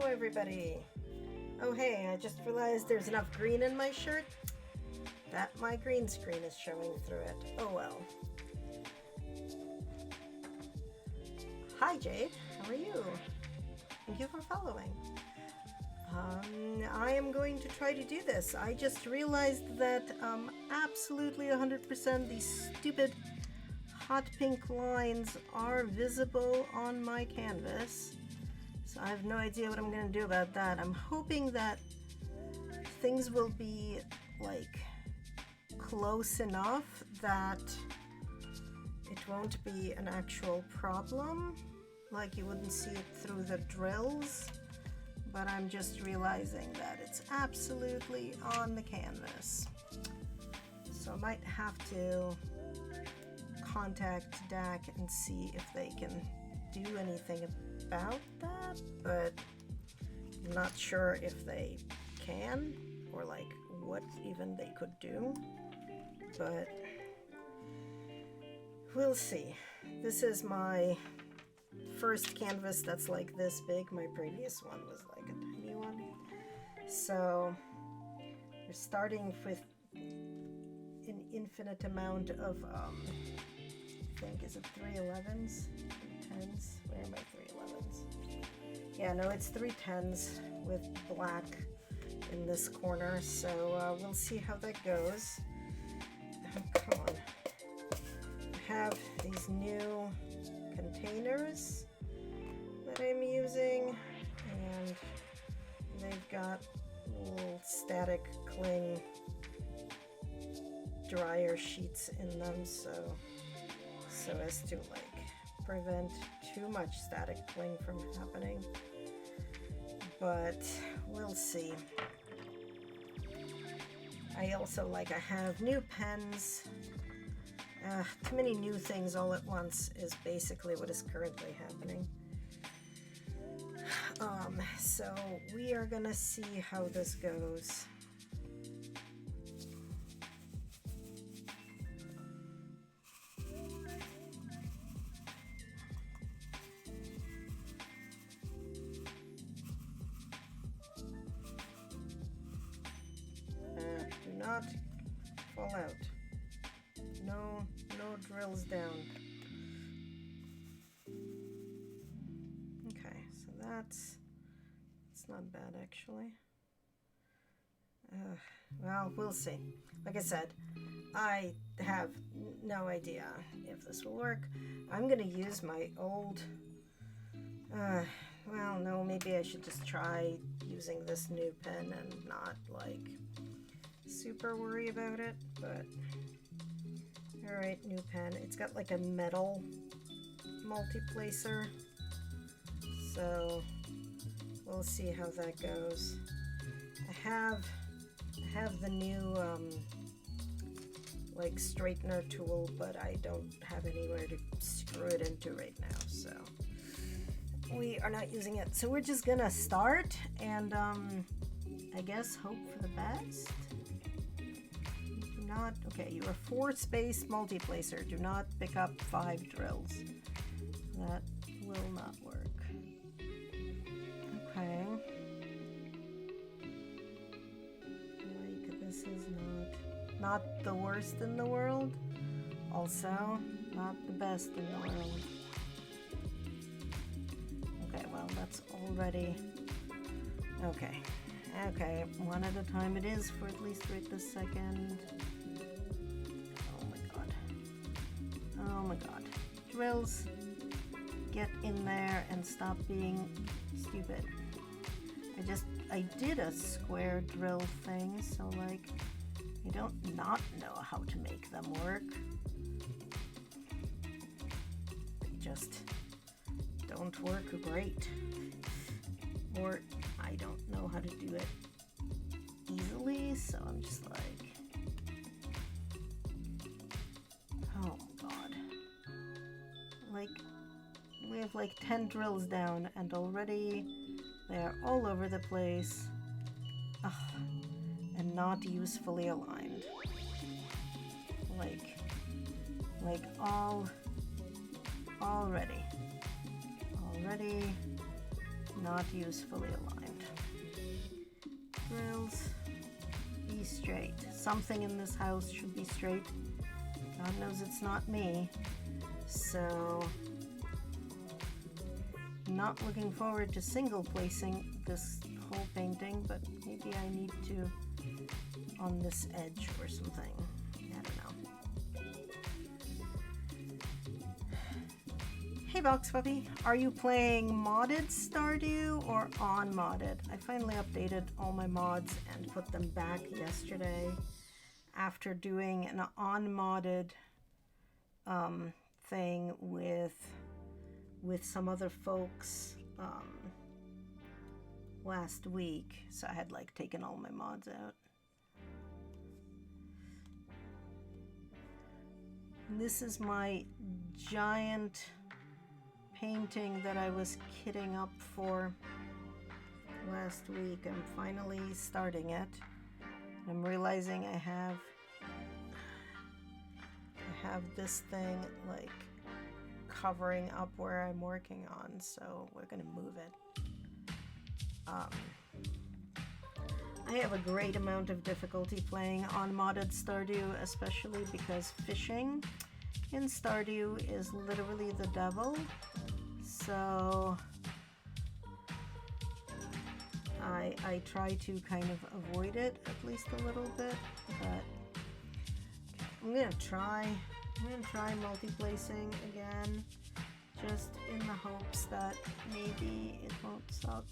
everybody. Oh hey, I just realized there's enough green in my shirt that my green screen is showing through it. Oh well. Hi Jade, how are you? Thank you for following. I am going to try to do this. I just realized that absolutely 100% these stupid hot pink lines are visible on my canvas. So I have no idea what I'm going to do about that. I'm hoping that things will be like close enough that it won't be an actual problem. Like you wouldn't see it through the drills. But I'm just realizing that it's absolutely on the canvas. So I might have to contact DAC and see if they can do anything about that, but I'm not sure if they can or like what even they could do, but we'll see. This is my first canvas that's like this big. My previous one was like a tiny one. So we're starting with an infinite amount of I think is it 311s, 310s? Where are my 311s? Yeah, no, it's 310s with black in this corner. So we'll see how that goes. Oh, come on. I have these new containers that I'm using, and they've got little static cling dryer sheets in them, so as to like prevent too much static cling from happening, but we'll see. I also I have new pens. Too many new things all at once is basically what is currently happening. So we are gonna see how this goes. Do not fall out. No drills down. Okay, so that's not bad actually. Well, we'll see. Like I said, I have no idea if this will work. I'm gonna use my old, well, no, maybe I should just try using this new pen and not like super worry about it, but alright, new pen. It's got like a metal multi-placer, so we'll see how that goes. I have the new like straightener tool, but I don't have anywhere to screw it into right now, so we are not using it. So we're just gonna start and I guess hope for the best. Not okay, you are 4-space multi-placer. Do not pick up 5 drills. That will not work. Okay. Like this is not the worst in the world. Also, not the best in the world. Okay, well that's already okay. Okay, one at a time it is for at least right this second. Oh my god. Drills, get in there and stop being stupid. I did a square drill thing, so like, I don't not know how to make them work. They just don't work great. Or I don't know how to do it easily, so I'm just like, oh god. Like, we have like 10 drills down and already they are all over the place. Ugh, and not usefully aligned. Like already not usefully aligned. Drills, be straight. Something in this house should be straight. God knows it's not me. So, not looking forward to single placing this whole painting, but maybe I need to on this edge or something. I don't know. Hey Box Puppy, are you playing modded Stardew or unmodded? I finally updated all my mods and put them back yesterday after doing an unmodded thing with some other folks last week, so I had like taken all my mods out. And this is my giant painting that I was kitting up for last week. I'm finally starting it. I'm realizing I have this thing like covering up where I'm working on, so we're gonna move it. I have a great amount of difficulty playing on modded Stardew, especially because fishing in Stardew is literally the devil. So I try to kind of avoid it at least a little bit, but I'm gonna try multi-placing again, just in the hopes that maybe it won't suck.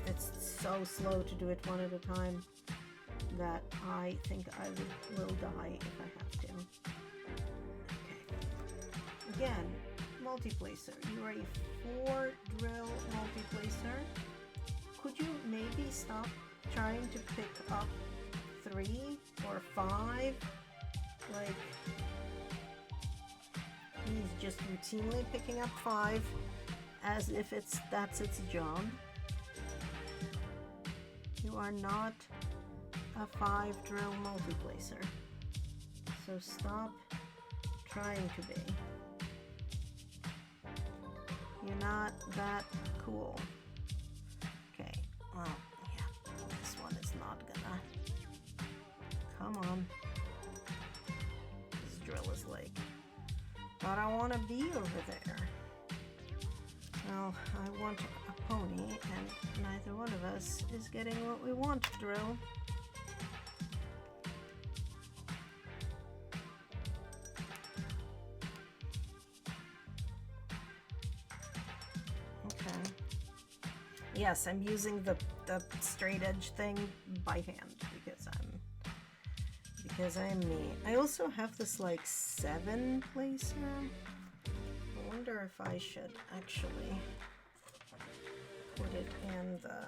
It's so slow to do it one at a time that I think I will die if I have to. Okay. Again, multi-placer. You are a 4 drill multi-placer. Could you maybe stop trying to pick up 3 or 5? Like, he's just routinely picking up 5 as if that's its job. You are not a 5 drill multi-placer, so stop trying to be. You're not that cool. Okay, well, yeah, this one is not gonna. Come on. This drill is like, but I want to be over there. Well, I want a pony, and neither one of us is getting what we want, drill. Okay. Yes, I'm using the straight edge thing by hand because I'm me. I also have this like 7 placer. I wonder if I should actually put it in the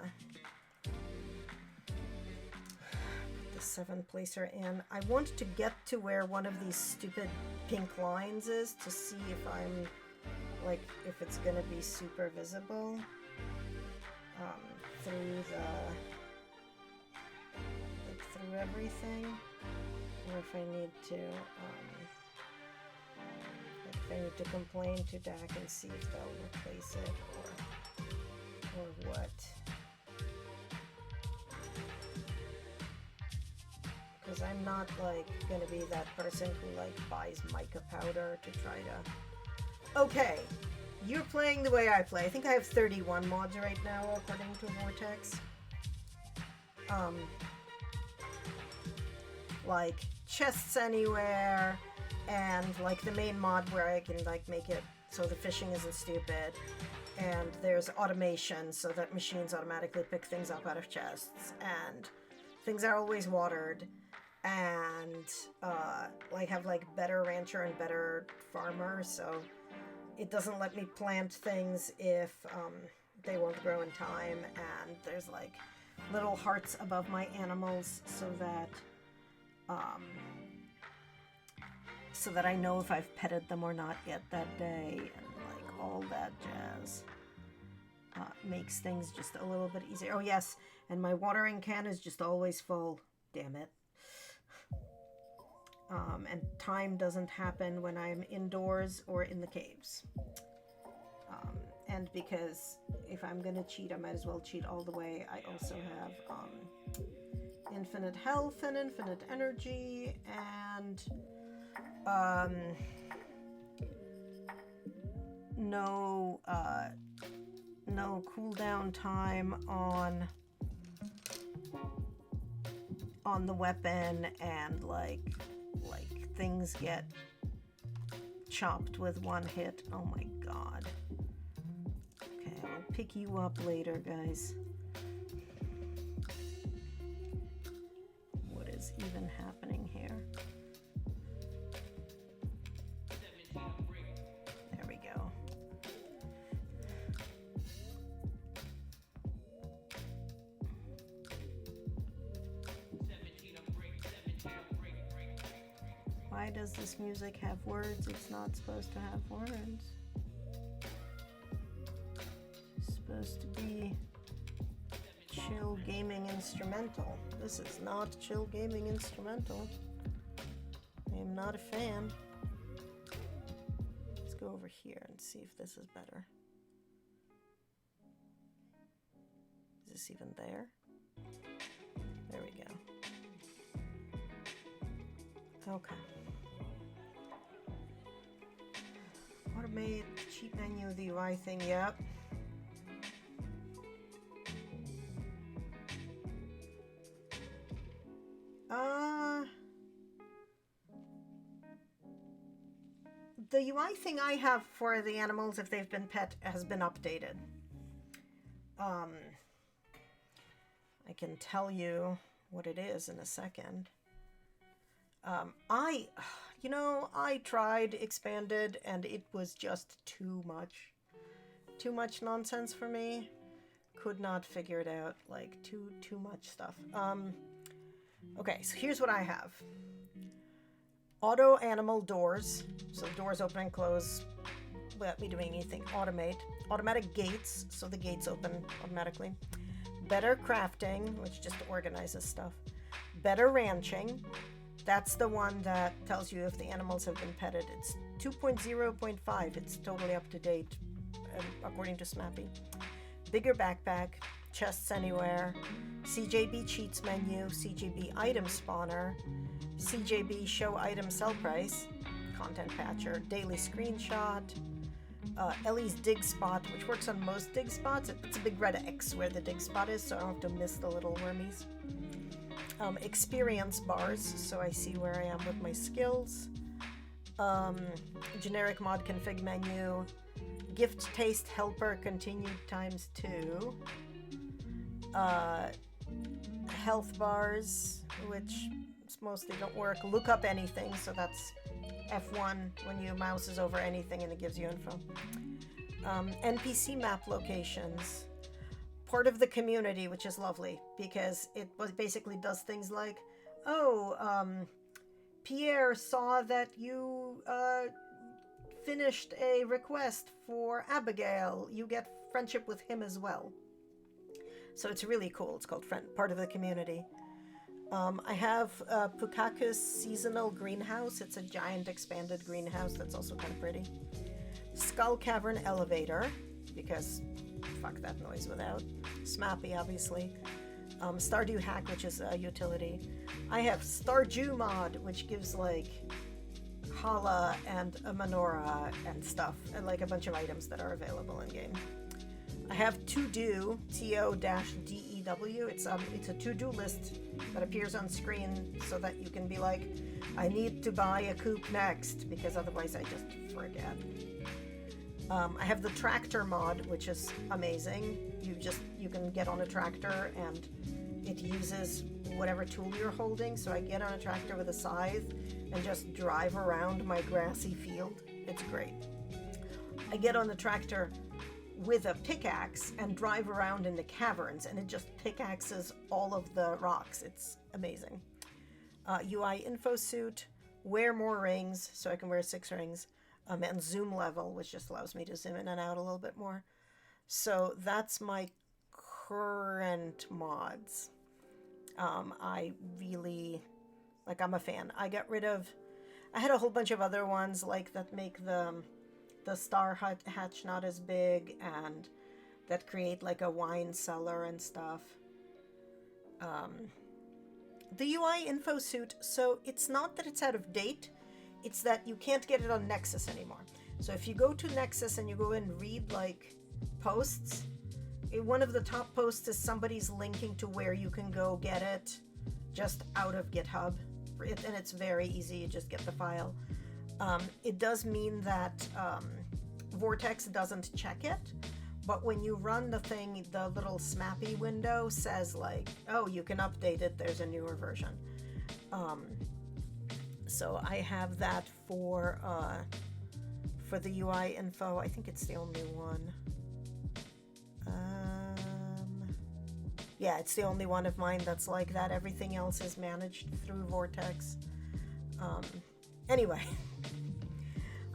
7 placer in. I want to get to where one of these stupid pink lines is to see if I'm like if it's gonna be super visible through through everything, or if I need to complain to DAC and see if they'll replace it or what. Because I'm not like gonna be that person who like buys mica powder to try to. Okay, you're playing the way I play. I think I have 31 mods right now according to Vortex. Like chests anywhere, and like the main mod where I can like make it so the fishing isn't stupid, and there's automation so that machines automatically pick things up out of chests, and things are always watered, and like have like better rancher and better farmer, so it doesn't let me plant things if they won't grow in time, and there's like little hearts above my animals so that I know if I've petted them or not yet that day, and like all that jazz makes things just a little bit easier. Oh yes, and my watering can is just always full. Damn it. And time doesn't happen when I'm indoors or in the caves. And because if I'm gonna cheat, I might as well cheat all the way. I also have infinite health and infinite energy, and no cooldown time on the weapon, and like things get chopped with one hit. Oh my god. Okay, I'll pick you up later, guys. What is even happening here? There we go. Why does this music have words? It's not supposed to have words. It's supposed to be chill gaming instrumental. This is not chill gaming instrumental. I am not a fan. Let's go over here and see if this is better. Is this even there? There we go. Okay. Automate cheat menu, the UI thing, yep. The UI thing I have for the animals, if they've been pet, has been updated. I can tell you what it is in a second. I tried expanded and it was just too much nonsense for me. Could not figure it out. Like too much stuff. Okay, so here's what I have. Auto animal doors, so doors open and close without me doing anything. Automate. Automatic gates, so the gates open automatically. Better crafting, which just organizes stuff. Better ranching. That's the one that tells you if the animals have been petted. It's 2.0.5. It's totally up to date, according to Smappy. Bigger backpack, chests anywhere, CJB cheats menu, CJB item spawner, CJB show item sell price, content patcher, daily screenshot, Ellie's dig spot, which works on most dig spots. It's a big red X where the dig spot is, so I don't have to miss the little wormies. Experience bars, so I see where I am with my skills. Generic mod config menu. Gift taste helper continued ×2. Health bars, which mostly don't work. Look up anything, so that's F1 when your mouse is over anything and it gives you info. NPC map locations. Part of the community, which is lovely because it basically does things like, Pierre saw that you finished a request for Abigail. You get friendship with him as well. So it's really cool. It's called part of the community. I have Pukaku's seasonal greenhouse. It's a giant expanded greenhouse that's also kind of pretty. Skull Cavern elevator, because fuck that noise without. Smappy, obviously. Stardew hack, which is a utility. I have Stardew mod, which gives like Hala and a menorah and stuff, and like a bunch of items that are available in game. I have to-do, TO-DEW. It's a to-do list that appears on screen so that you can be like, I need to buy a coop next, because otherwise I just forget. I have the tractor mod, which is amazing. You can get on a tractor and it uses whatever tool you're holding. So I get on a tractor with a scythe and just drive around my grassy field. It's great. I get on the tractor with a pickaxe and drive around in the caverns, and it just pickaxes all of the rocks. It's amazing. UI info suit, wear more rings, so I can wear 6 rings, and zoom level, which just allows me to zoom in and out a little bit more. So that's my current mods. I really, I'm a fan. I got rid of I had a whole bunch of other ones like that make the star hatch not as big, and that create like a wine cellar and stuff. The UI info suite, so it's not that it's out of date, it's that you can't get it on Nexus anymore. So if you go to Nexus and you go and read like posts, one of the top posts is somebody's linking to where you can go get it just out of GitHub. And it's very easy, you just get the file. It does mean that Vortex doesn't check it, but when you run the thing, the little SMAPI window says like, oh, you can update it, there's a newer version. So I have that for the UI info. I think it's the only one. Yeah, it's the only one of mine that's like that. Everything else is managed through Vortex. Anyway,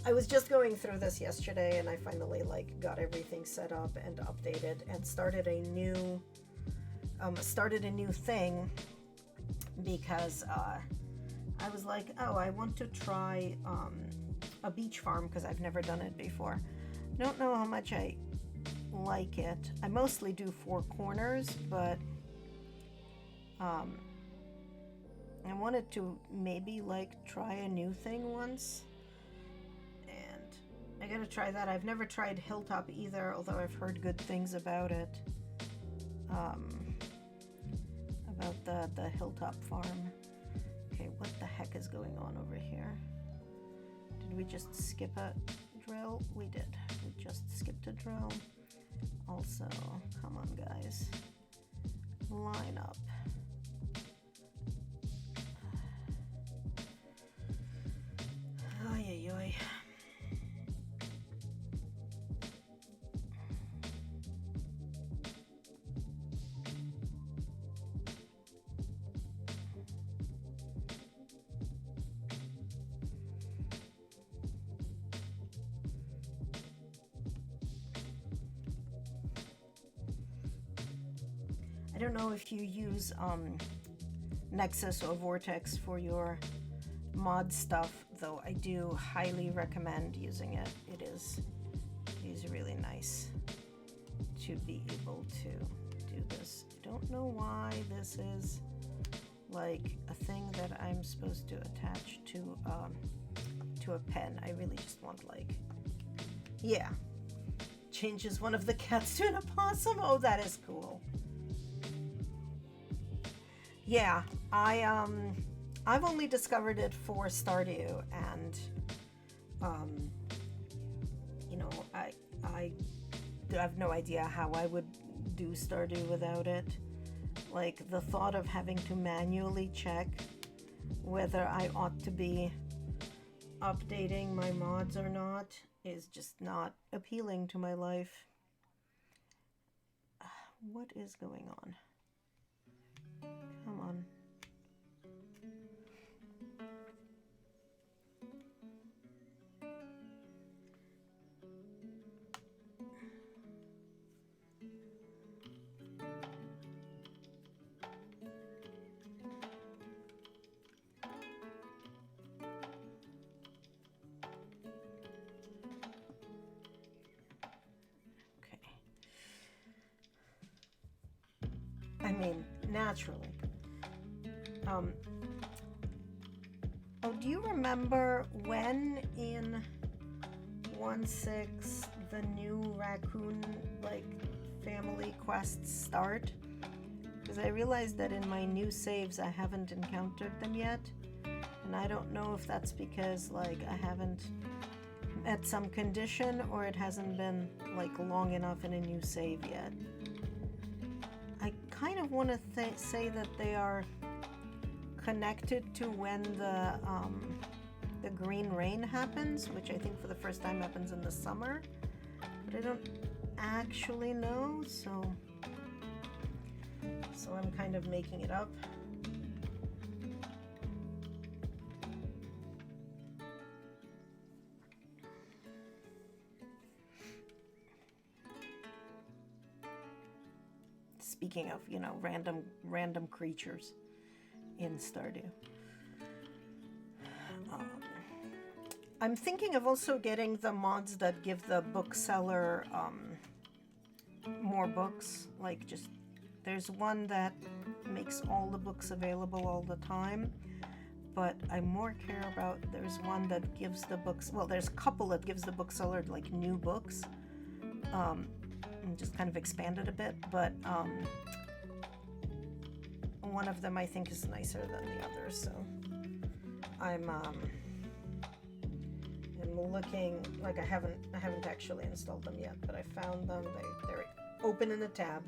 I was just going through this yesterday, and I finally like got everything set up and updated, and started a new thing because I was like, oh, I want to try a beach farm because I've never done it before. Don't know how much I like it. I mostly do four corners, but I wanted to maybe like try a new thing once, and I gotta try that. I've never tried Hilltop either, although I've heard good things about it, about the Hilltop farm. Okay, what the heck is going on over here? Did we just skip a drill? We did. We just skipped a drill. Also, come on guys, line up. Oy, oy, oy. I don't know if you use Nexus or Vortex for your mod stuff, though I do highly recommend using it. It is really nice to be able to do this. I don't know why this is like a thing that I'm supposed to attach to a pen. I really just want like, yeah, changes one of the cats to an opossum. Oh, that is cool. Yeah, I've only discovered it for Stardew, and you know, I have no idea how I would do Stardew without it. Like, the thought of having to manually check whether I ought to be updating my mods or not is just not appealing to my life. What is going on? Come on. I mean, naturally. Oh, do you remember when in 1.6 the new raccoon, like, family quests start? Because I realized that in my new saves I haven't encountered them yet. And I don't know if that's because, like, I haven't met some condition, or it hasn't been, like, long enough in a new save yet. I kind of want to say that they are connected to when the green rain happens, which I think for the first time happens in the summer, but I don't actually know, so I'm kind of making it up. Speaking of, you know, random creatures in Stardew. I'm thinking of also getting the mods that give the bookseller more books. Like, just there's one that makes all the books available all the time, but I more care about, there's one that gives the books, well, there's a couple that gives the bookseller like new books, and just kind of expand it a bit, but one of them I think is nicer than the other, so I'm looking, like I haven't actually installed them yet, but I found them. They're open in a tab.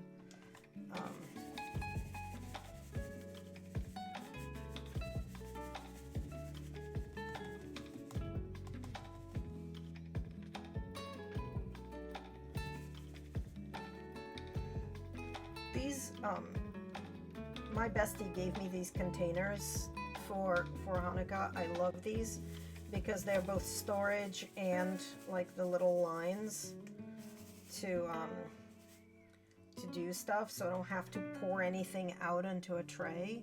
These my bestie gave me these containers for Hanukkah. I love these because they're both storage and like the little lines to do stuff, so I don't have to pour anything out into a tray,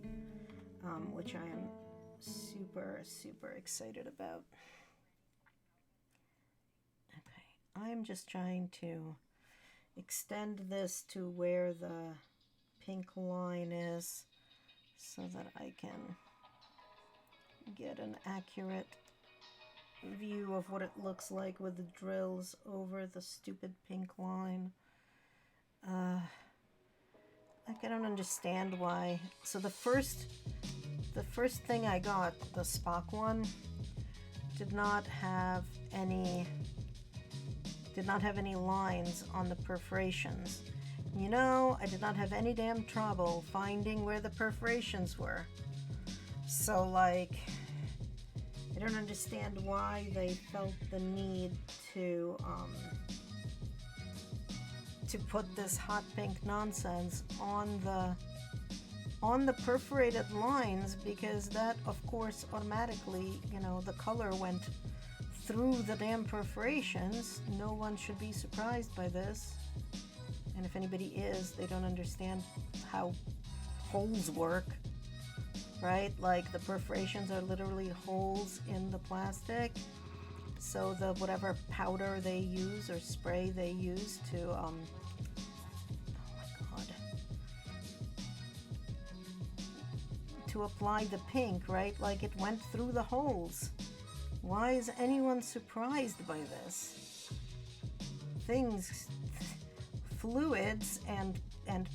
which I am super excited about. Okay, I'm just trying to extend this to where the pink line is so that I can get an accurate view of what it looks like with the drills over the stupid pink line. Like, I don't understand why. So the first thing I got, the Spock one, did not have any lines on the perforations. You know, I did not have any damn trouble finding where the perforations were. So, like, I don't understand why they felt the need to put this hot pink nonsense on the perforated lines, because that, of course, automatically, you know, the color went through the damn perforations. No one should be surprised by this. And if anybody is, they don't understand how holes work, right? Like, the perforations are literally holes in the plastic. So the whatever powder they use or spray they use to, oh my God, to apply the pink, right? Like, it went through the holes. Why is anyone surprised by this? Things, fluids and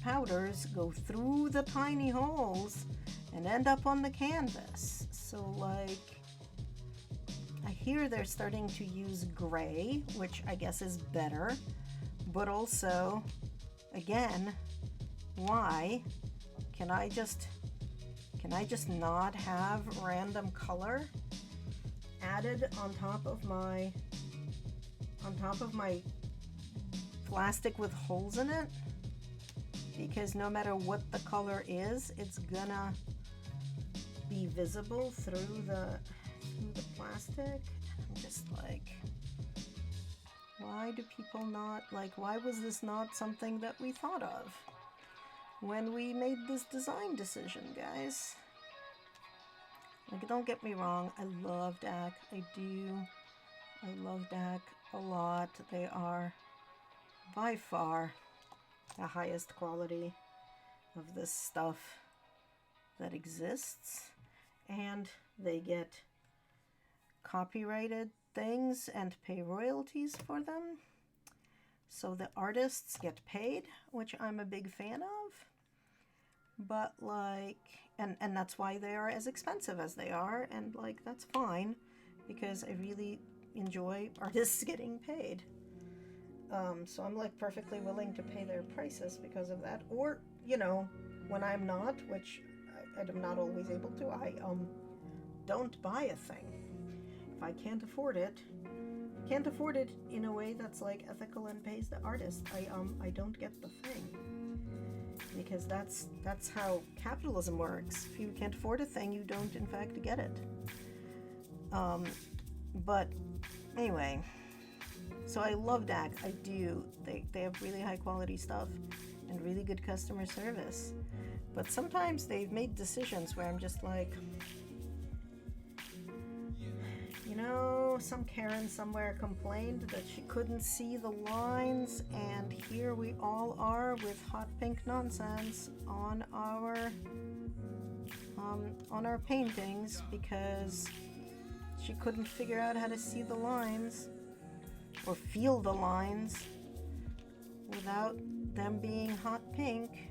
powders go through the tiny holes and end up on the canvas. So, like, I hear they're starting to use gray, which I guess is better, but also, again, why? Can I just not have random color added on top of my plastic with holes in it? Because no matter what the color is, it's gonna be visible through the plastic. I'm just like, why do people not, like, why was this not something that we thought of when we made this design decision, guys? Like, don't get me wrong, I love DAC. I do. I love DAC a lot. They are by far the highest quality of this stuff that exists, and they get copyrighted things and pay royalties for them, so the artists get paid, which I'm a big fan of. But, like, and that's why they are as expensive as they are, and, like, that's fine, because I really enjoy artists getting paid. So I'm, like, perfectly willing to pay their prices because of that. Or, you know, when I'm not, which I'm not always able to, I don't buy a thing. If I can't afford it in a way that's, like, ethical and pays the artist, I don't get the thing. Because that's how capitalism works. If you can't afford a thing, you don't in fact get it. But anyway, so I love DAC. I do. They have really high quality stuff and really good customer service. But sometimes they've made decisions where I'm just like, you know, some Karen somewhere complained that she couldn't see the lines, and here we all are with hot pink nonsense on our paintings because she couldn't figure out how to see the lines or feel the lines without them being hot pink.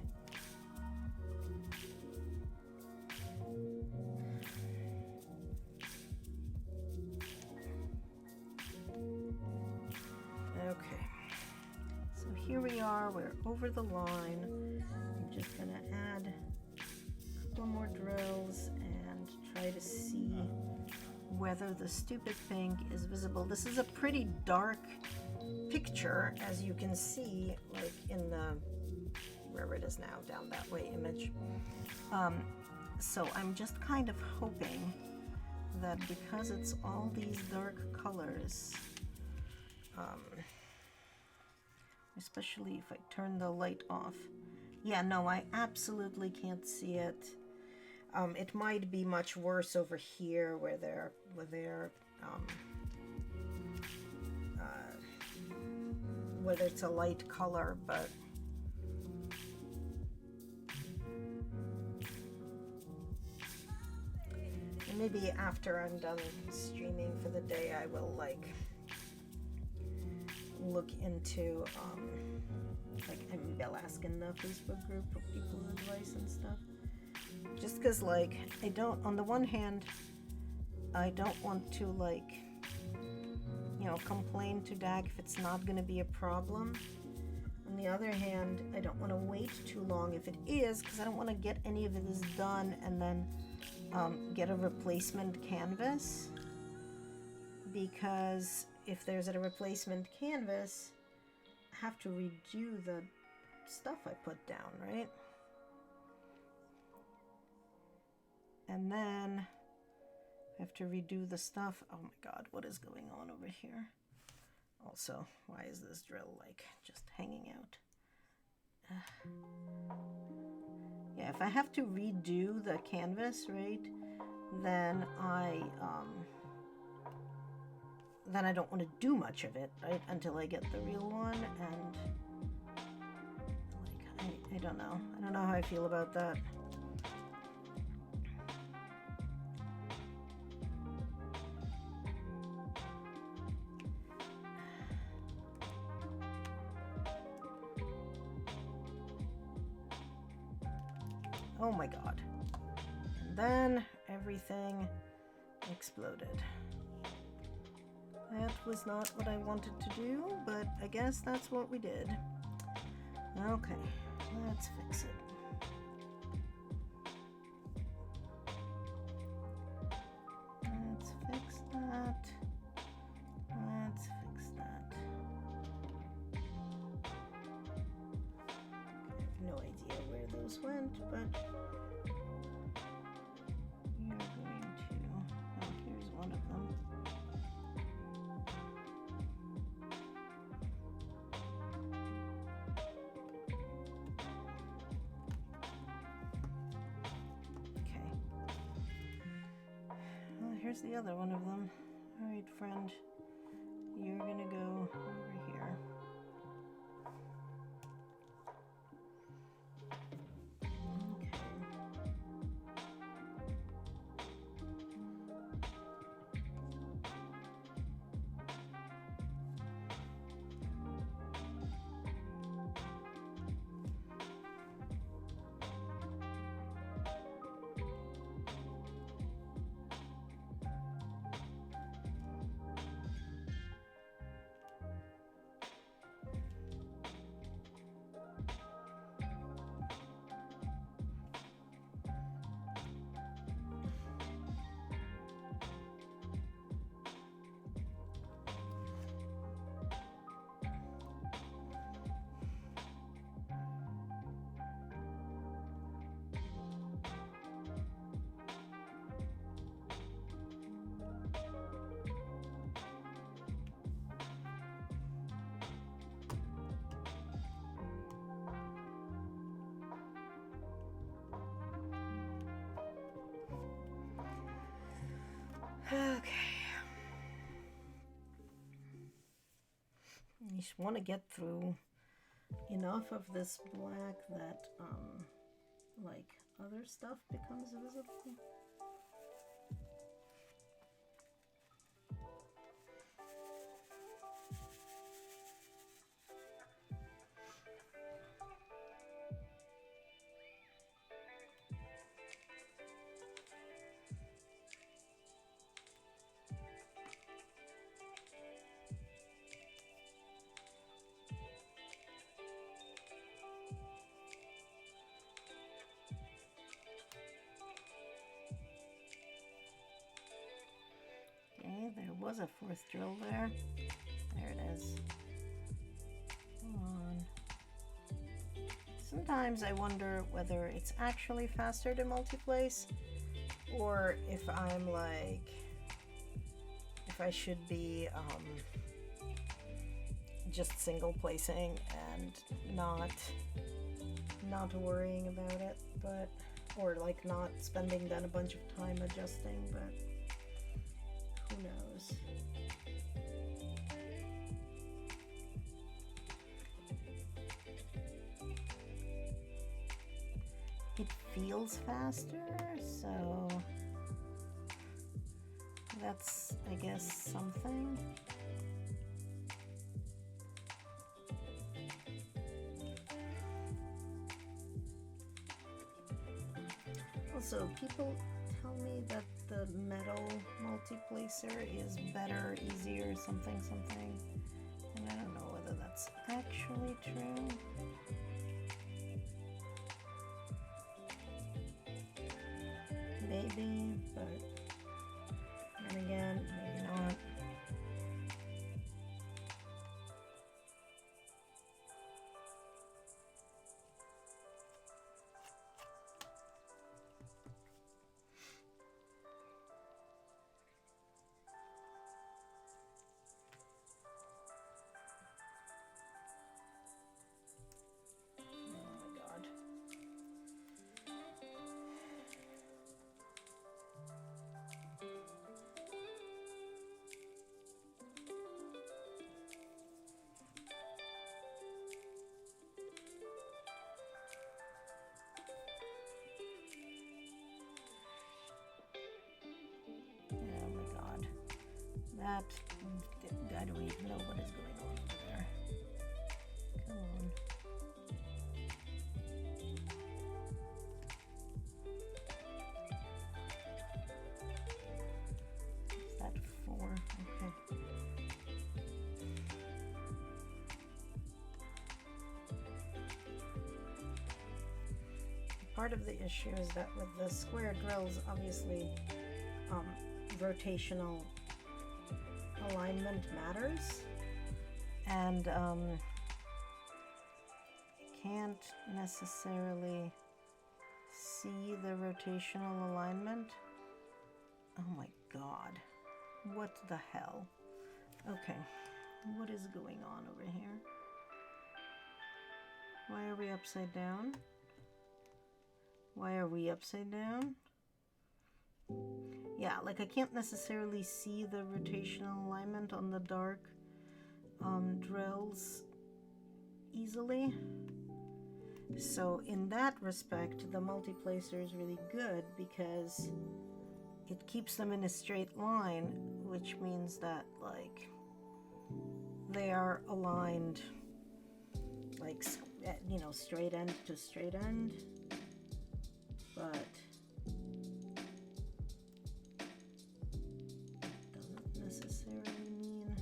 Okay, so here we are, we're over the line. I'm just gonna add a couple more drills and try to see whether the stupid pink is visible. This is a pretty dark picture, as you can see, like in the, wherever it is now, down that way image. So I'm just kind of hoping that because it's all these dark colors, especially if I turn the light off. Yeah, no, I absolutely can't see it. It might be much worse over here where they're whether it's a light color, but and maybe after I'm done streaming for the day, I will like look into like maybe I'll ask in the Facebook group for people advice and stuff. Just because, like, I don't, on the one hand, I don't want to, like, you know, complain to DAG if it's not going to be a problem. On the other hand, I don't want to wait too long if it is, because I don't want to get any of this done and then get a replacement canvas. Because if there's a replacement canvas, I have to redo the stuff I put down, right? And then I have to redo the stuff. Oh my god, what is going on over here? Also, why is this drill like just hanging out? Yeah, if I have to redo the canvas, right, then I don't want to do much of it, right, until I get the real one. And like I don't know. I don't know how I feel about that. Oh my god. And then everything exploded. That was not what I wanted to do, but I guess that's what we did. Okay, let's fix it. Let's fix that. Let's fix that. I have no idea where those went, but you're going to... Oh, here's one of them. Here's the other one of them. All right, friend, you're gonna go over here. Okay. just want to get through enough of this black that like other stuff becomes visible. There was a fourth drill there. There it is. Come on. Sometimes I wonder whether it's actually faster to multiplace, or if I'm like, if I should be just single placing and not worrying about it, but or like not spending then a bunch of time adjusting, but who knows? It feels faster, so that's, I guess, something. Also, people tell me that the metal multiplacer is better, easier, something, and I don't know whether that's actually true. Maybe, but then again, maybe not. That, I don't even know what is going on over there. Come on. Is that 4? Okay. Part of the issue is that with the square drills, obviously, rotational alignment matters, and can't necessarily see the rotational alignment. Oh my god, what the hell? Okay, what is going on over here? Why are we upside down? Why are we upside down? Yeah, like I can't necessarily see the rotational alignment on the dark drills easily. So in that respect, the multiplacer is really good because it keeps them in a straight line, which means that like they are aligned like, you know, straight end to straight end, but necessarily mean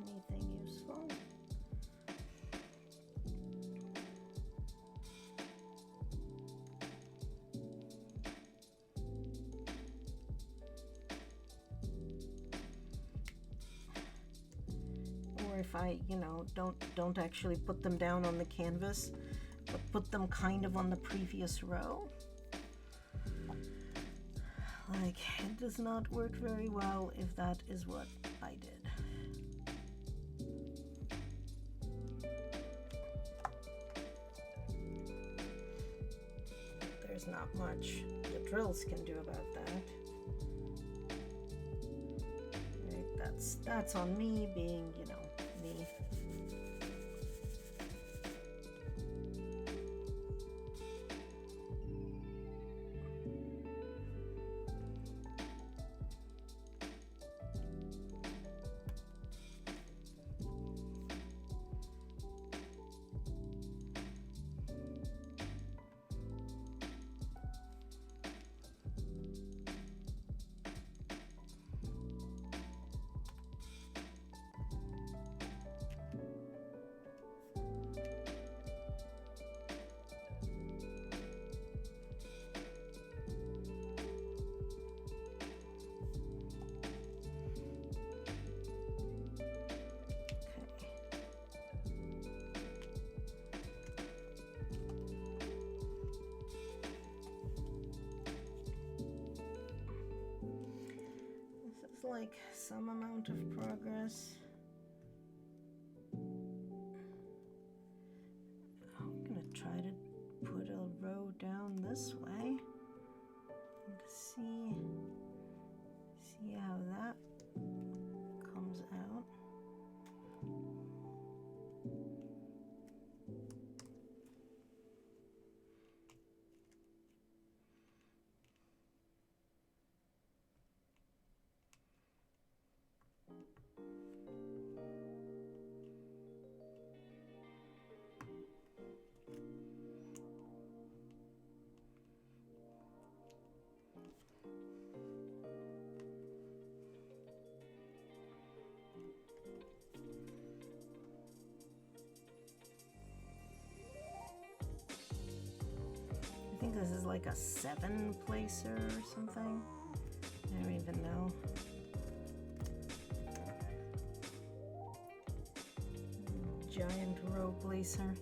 anything useful. Or if I, you know, don't actually put them down on the canvas, but put them kind of on the previous row. Like, it does not work very well if that is what I did. There's not much the drills can do about that. Right, that's that's on me being, you know, me. Like some amount of progress. I'm gonna try to put a row down this way and see how that comes out. I think this is like a 7 placer or something. I don't even know. Giant row placer.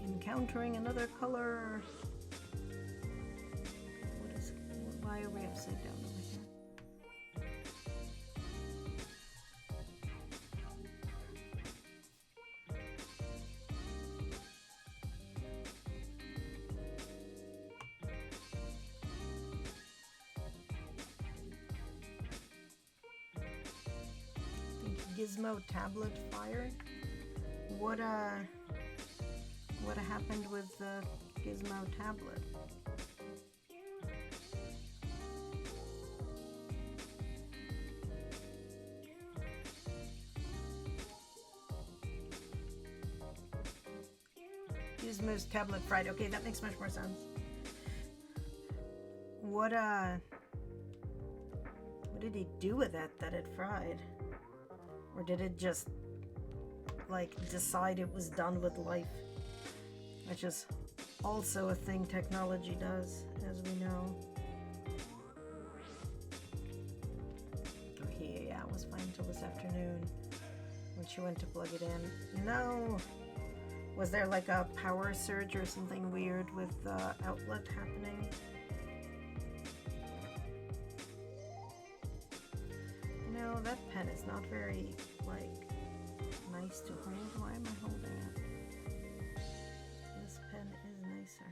Encountering another color. Why are we upside down over here? I think Gizmo tablet fired. What happened with the Gizmo tablet? Gizmo's tablet fried. Okay, that makes much more sense. What did he do with it that it fried? Or did it just like decide it was done with life? Which is also a thing technology does, as we know. Oh, yeah, it was fine until this afternoon when she went to plug it in. No! Was there like a power surge or something weird with the outlet happening? You know, that pen is not very, like, nice to hold. Why am I holding it? This pen is nicer.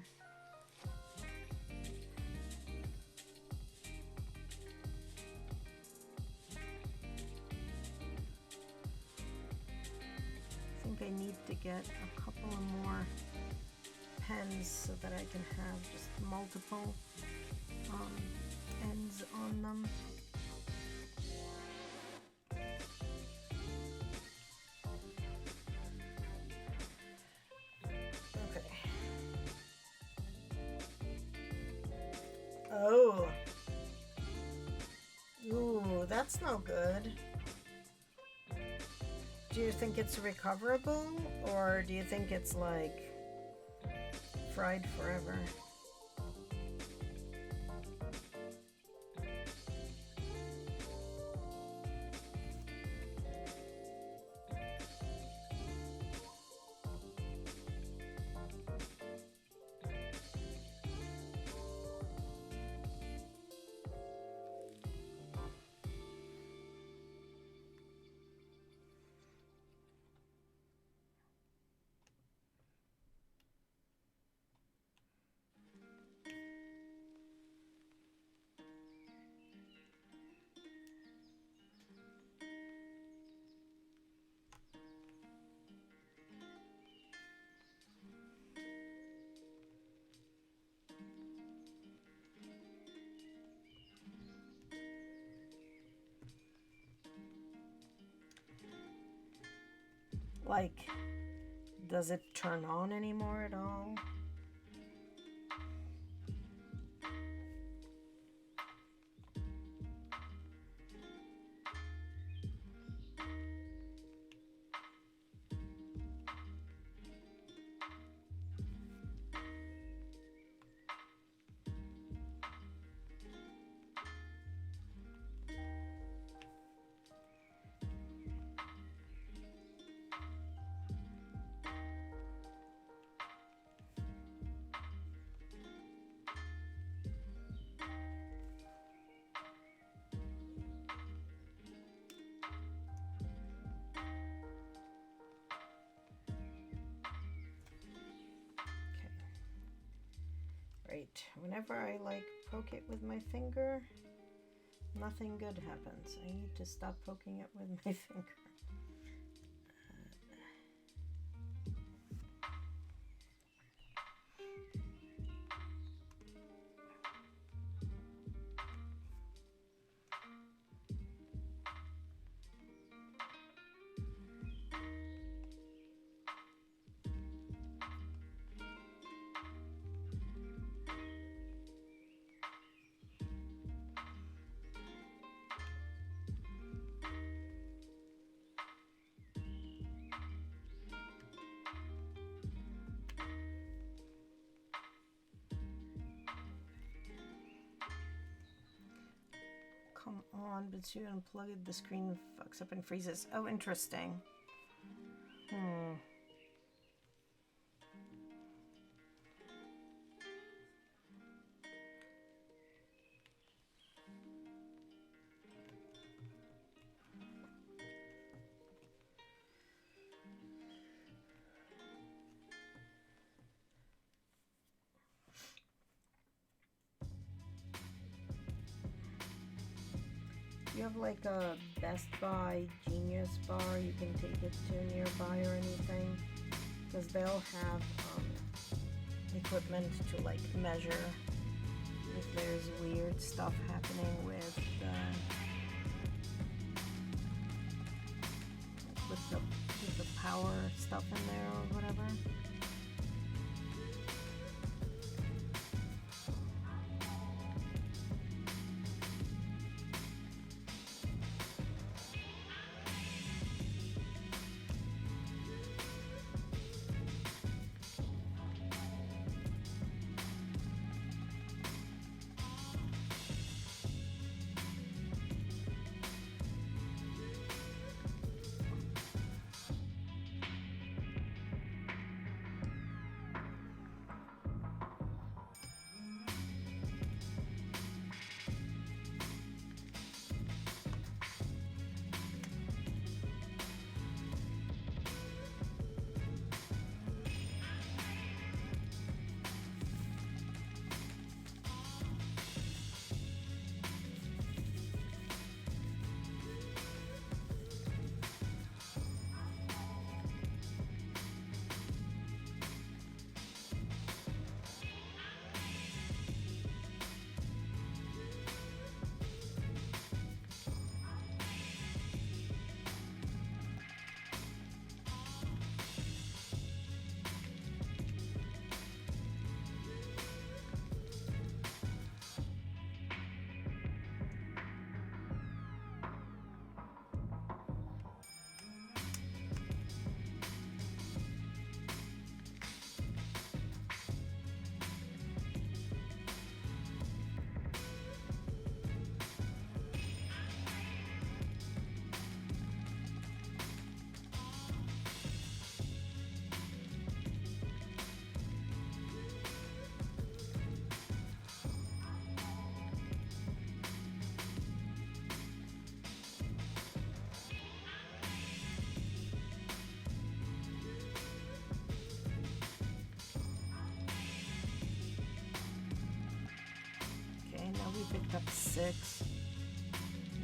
I think I need to get a couple of more pens so that I can have just multiple ends on them. Oh. Ooh, that's no good. Do you think it's recoverable, or do you think it's like fried forever? Like, does it turn on anymore at all? Right, whenever I like poke it with my finger, nothing good happens. I need to stop poking it with my finger. Come on, but you unplugged the screen, fucks up and freezes. Oh, interesting. You have like a Best Buy Genius bar you can take it to nearby or anything? Because they'll have equipment to like measure if there's weird stuff happening with the power stuff in there or whatever. Now we picked up 6.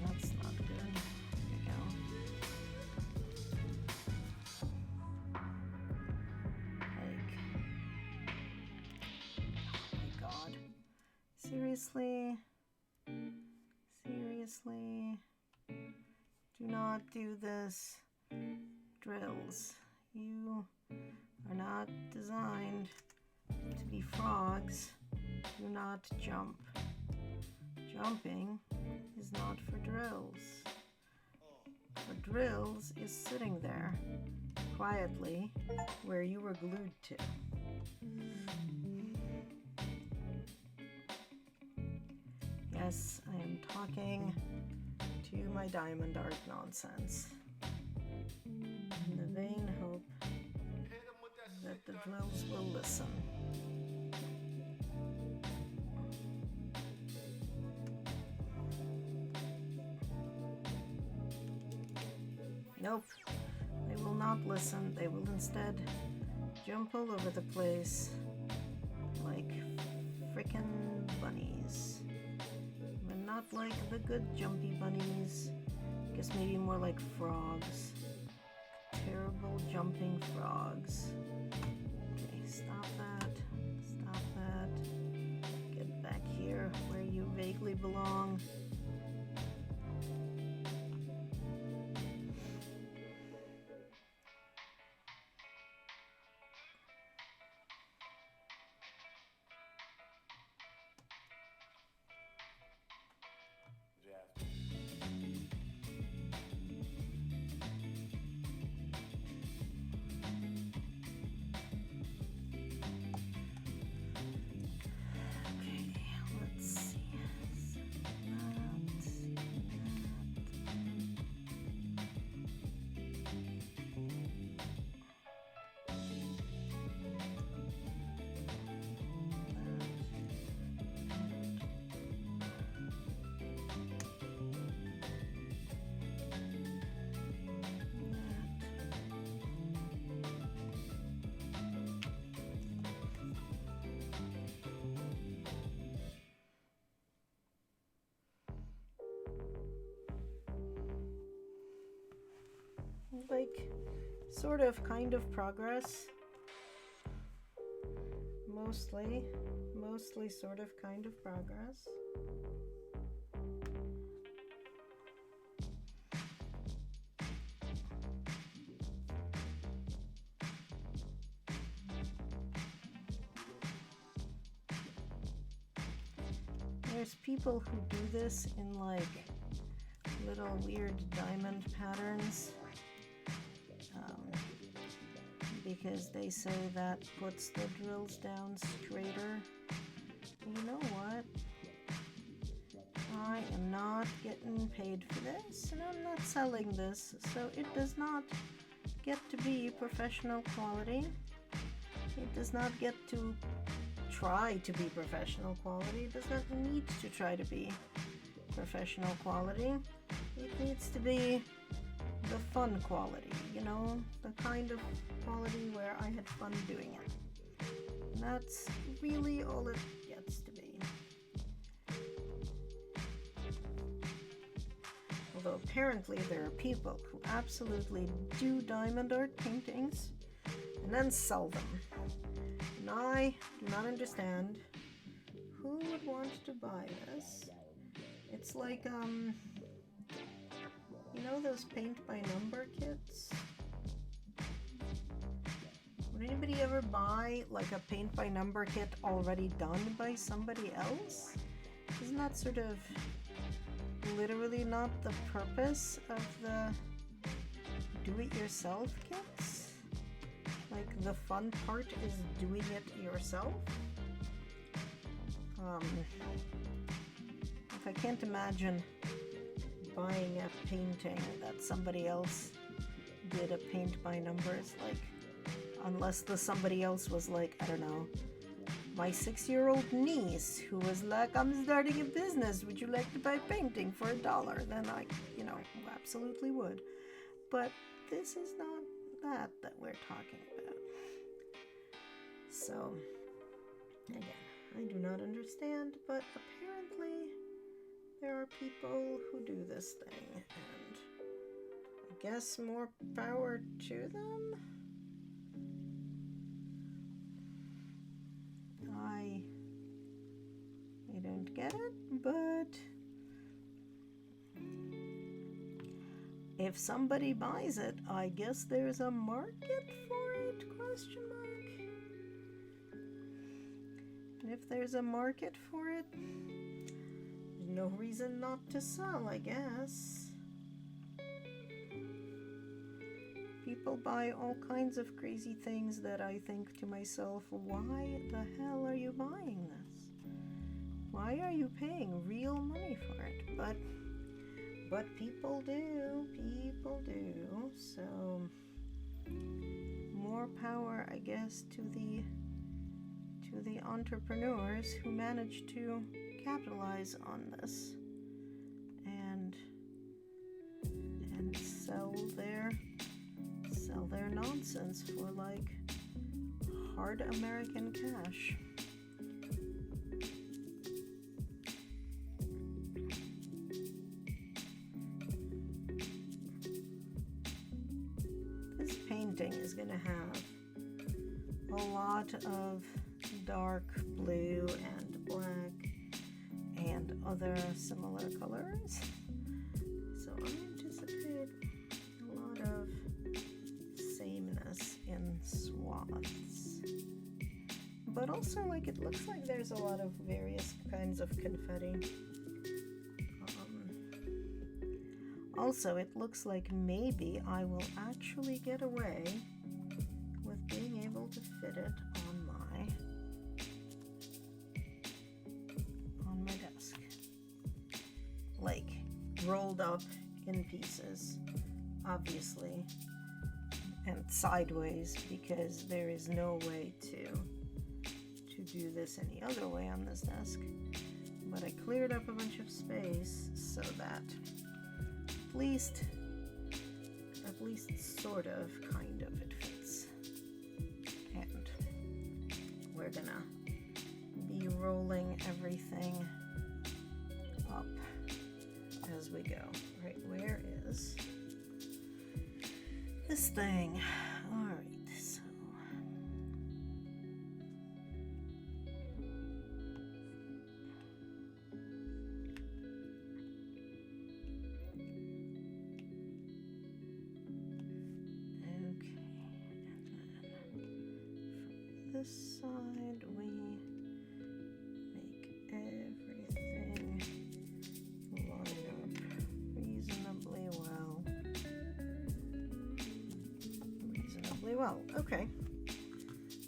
That's not good. There we go. Like, oh my god. Seriously? Seriously? Do not do this. Drills. You are not designed to be frogs. Do not jump. Jumping is not for drills. For drills is sitting there quietly where you were glued to. Yes, I am talking to my diamond art nonsense in the vain hope that the drills will listen. Nope, they will not listen. They will instead jump all over the place like frickin' bunnies. But not like the good jumpy bunnies. I guess maybe more like frogs. Terrible jumping frogs. Okay, stop that. Stop that. Get back here where you vaguely belong. Like, sort of, kind of progress. Mostly, sort of, kind of progress. There's people who do this in like little weird diamond patterns. Because they say that puts the drills down straighter. You know what? I am not getting paid for this, and I'm not selling this, so it does not get to be professional quality. It does not get to try to be professional quality. It does not need to try to be professional quality. It needs to be the fun quality, you know, the kind of quality where I had fun doing it. And that's really all it gets to be. Although apparently there are people who absolutely do diamond art paintings and then sell them. And I do not understand who would want to buy this. It's like, you know those paint by number kits? Would anybody ever buy like a paint by number kit already done by somebody else? Isn't that sort of literally not the purpose of the do-it-yourself kits? Like the fun part is doing it yourself? If I can't imagine buying a painting that somebody else did a paint by numbers, like, unless the somebody else was like, I don't know, my 6-year-old niece who was like, I'm starting a business, would you like to buy painting for $1? Then I, you know, absolutely would. But this is not that we're talking about. So, again, I do not understand, but apparently there are people who do this thing, and I guess more power to them? I don't get it, but If somebody buys it, I guess there's a market for it, question mark. And if there's a market for it, there's no reason not to sell, I guess. People buy all kinds of crazy things that I think to myself, why the hell are you buying this? Why are you paying real money for it? But people do, so more power, I guess, to the entrepreneurs who manage to capitalize on this and sell their nonsense for like hard American cash. This painting is going to have a lot of dark blue and black and other similar colors. So I anticipate a lot of sameness in swaths. But also, like, it looks like there's a lot of various kinds of confetti. Also, it looks like maybe I will actually get away with being able to fit it on my desk. Like, rolled up in pieces, obviously, and sideways, because there is no way to do this any other way on this desk. But I cleared up a bunch of space so that at least sort of, kind of, it fits. And we're gonna be rolling everything up as we go. Right, where is this thing? All right, so this side we make everything line up reasonably well. Okay,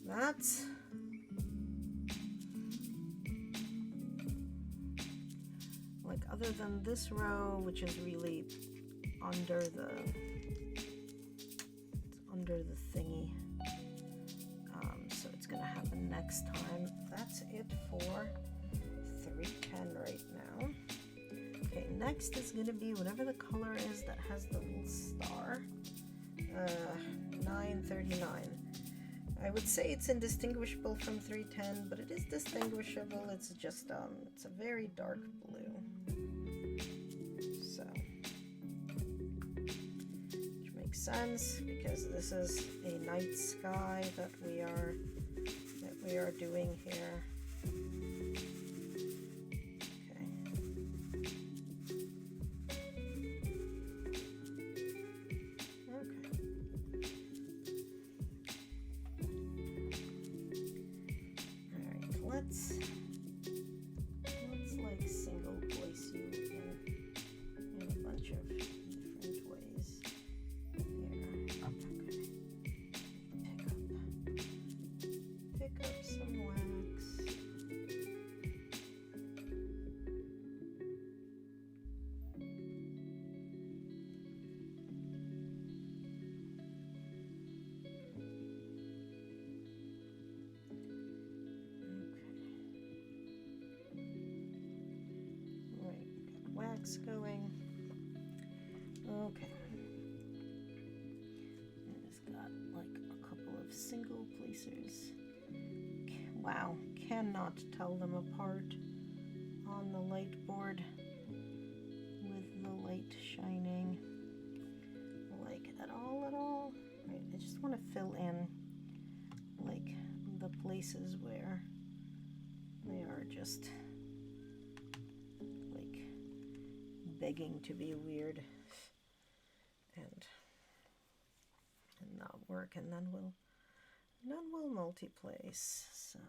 that's like, other than this row, which is really under the thingy, so it's gonna happen next time. That's it for 310 right now. Okay, next is gonna be whatever the color is that has the little star. 939. I would say it's indistinguishable from 310, but it is distinguishable. It's just it's a very dark blue. So, which makes sense because this is a night sky that we are doing here. Let's like single place you in a bunch of different ways. Here, okay. Pick up some wax. Wax going. Okay. And it's got like a couple of single placers. Wow, cannot tell them apart on the light board with the light shining like at all. Right, I just want to fill in like the places where they are just begging to be weird. work, and then we'll multi-place. So,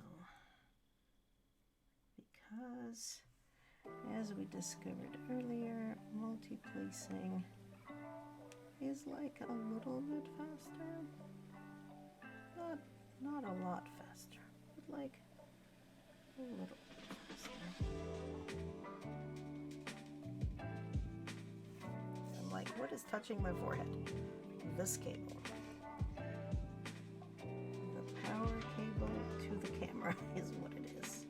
because as we discovered earlier, multi-placing is like a little bit faster. Not a lot faster, but like a little bit faster. I'm like, what is touching my forehead? This cable. The power cable to the camera is what it is.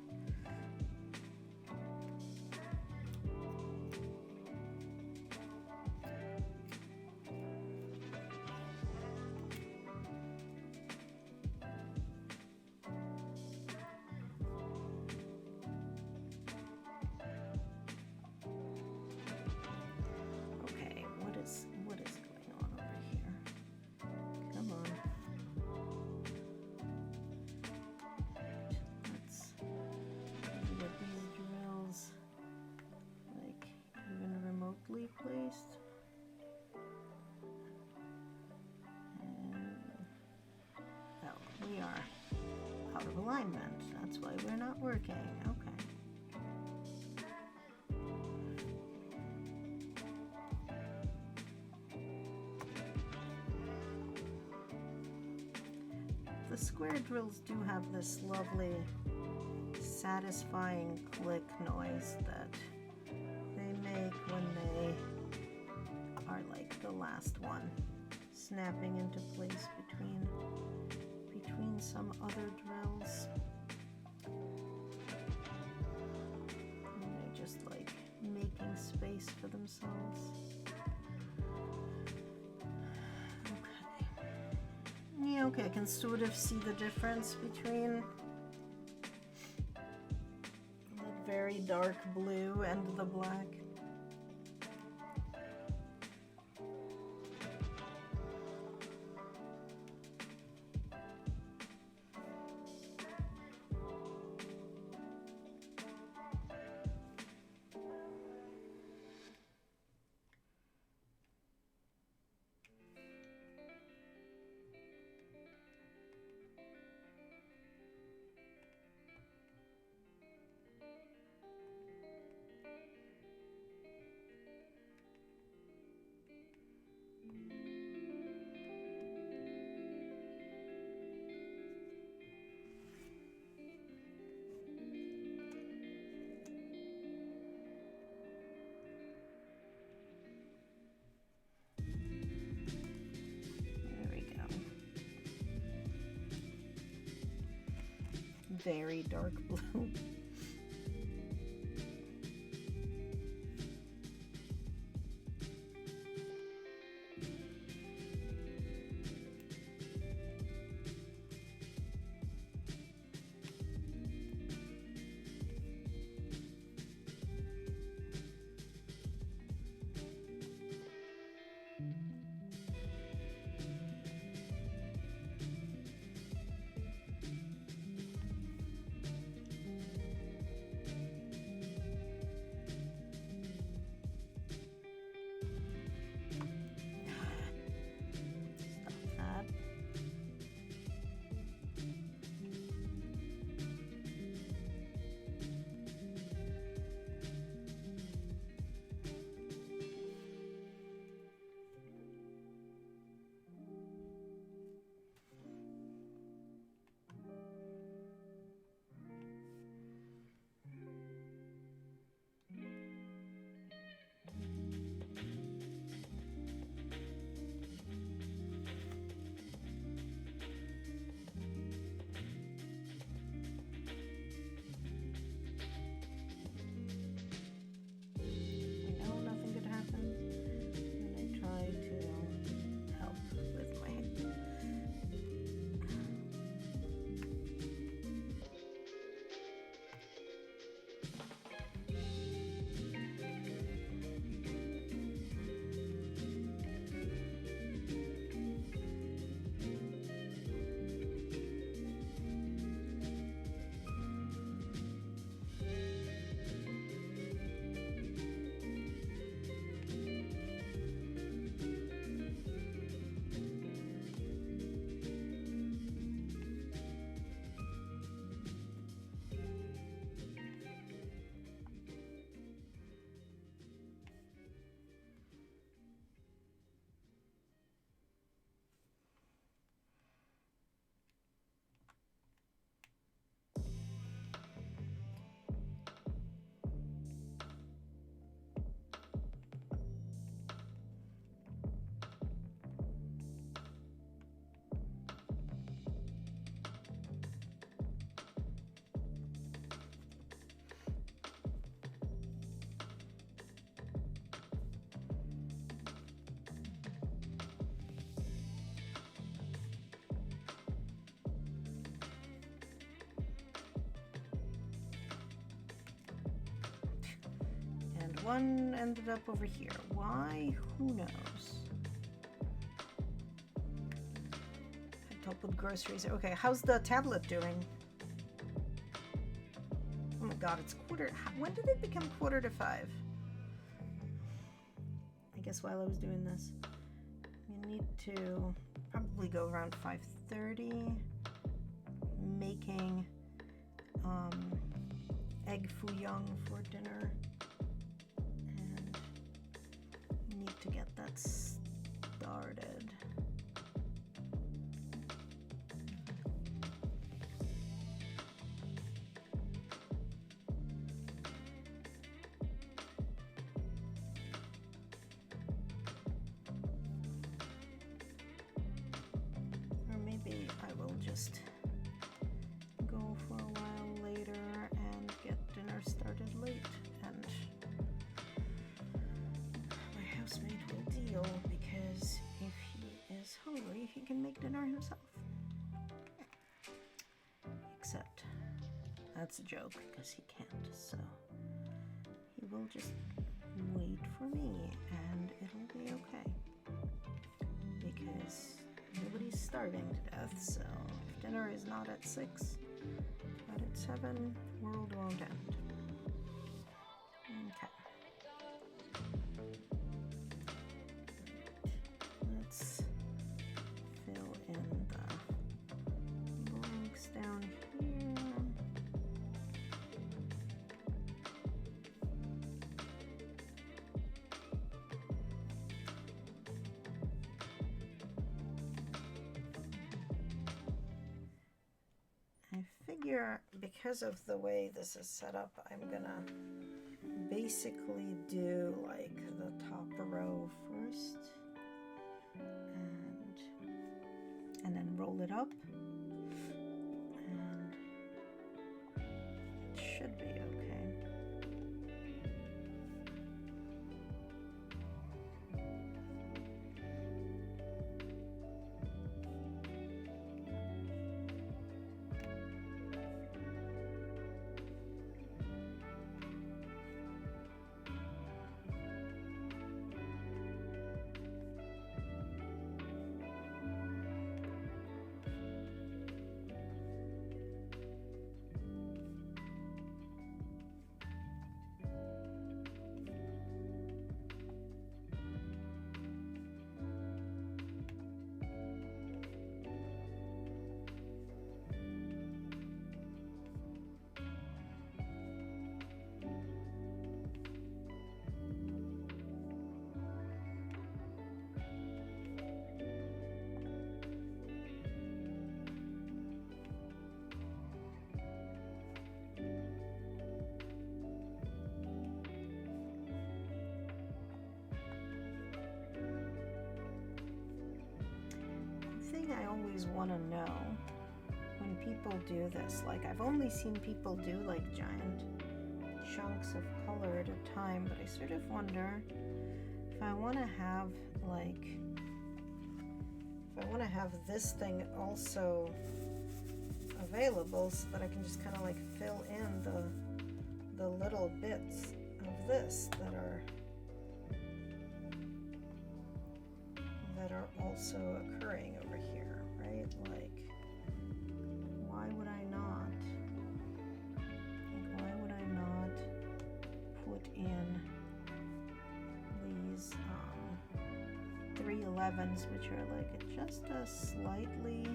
What is going on over here? Come on. Let's get these drills like even remotely placed. And oh, we are out of alignment. That's why we're not working. Okay. The square drills do have this lovely, satisfying click noise that they make when they are like the last one, snapping into place between some other drills. And they're just like making space for themselves. Yeah, okay, I can sort of see the difference between the very dark blue and the black. Very dark blue. one ended up over here. Why? Who knows? Had help with groceries. Okay, how's the tablet doing? Oh my god, it's quarter. When did it become 4:45? I guess while I was doing this. You need to probably go around 5:30, making egg foo-young for dinner, and need to get that started. Or maybe I will just go for a while later and get dinner started late, and my housemate will deal, because if he is hungry, he can make dinner himself. Except that's a joke, because he can't, so he will just wait for me, and it'll be okay, because nobody's starving to death. So if dinner is not at 6 but at 7, world won't end. Okay. Let's fill in the blanks down here. I figure because of the way this is set up, I'm gonna basically do like the top row first, and then roll it up, and it should be okay. Thing I always want to know when people do this, like I've only seen people do like giant chunks of color at a time, but I sort of wonder if I want to have this thing also available, so that I can just kind of like fill in the little bits of this that are also occurring over here, right? Like, why would I not put in these 311s, which are like just a slightly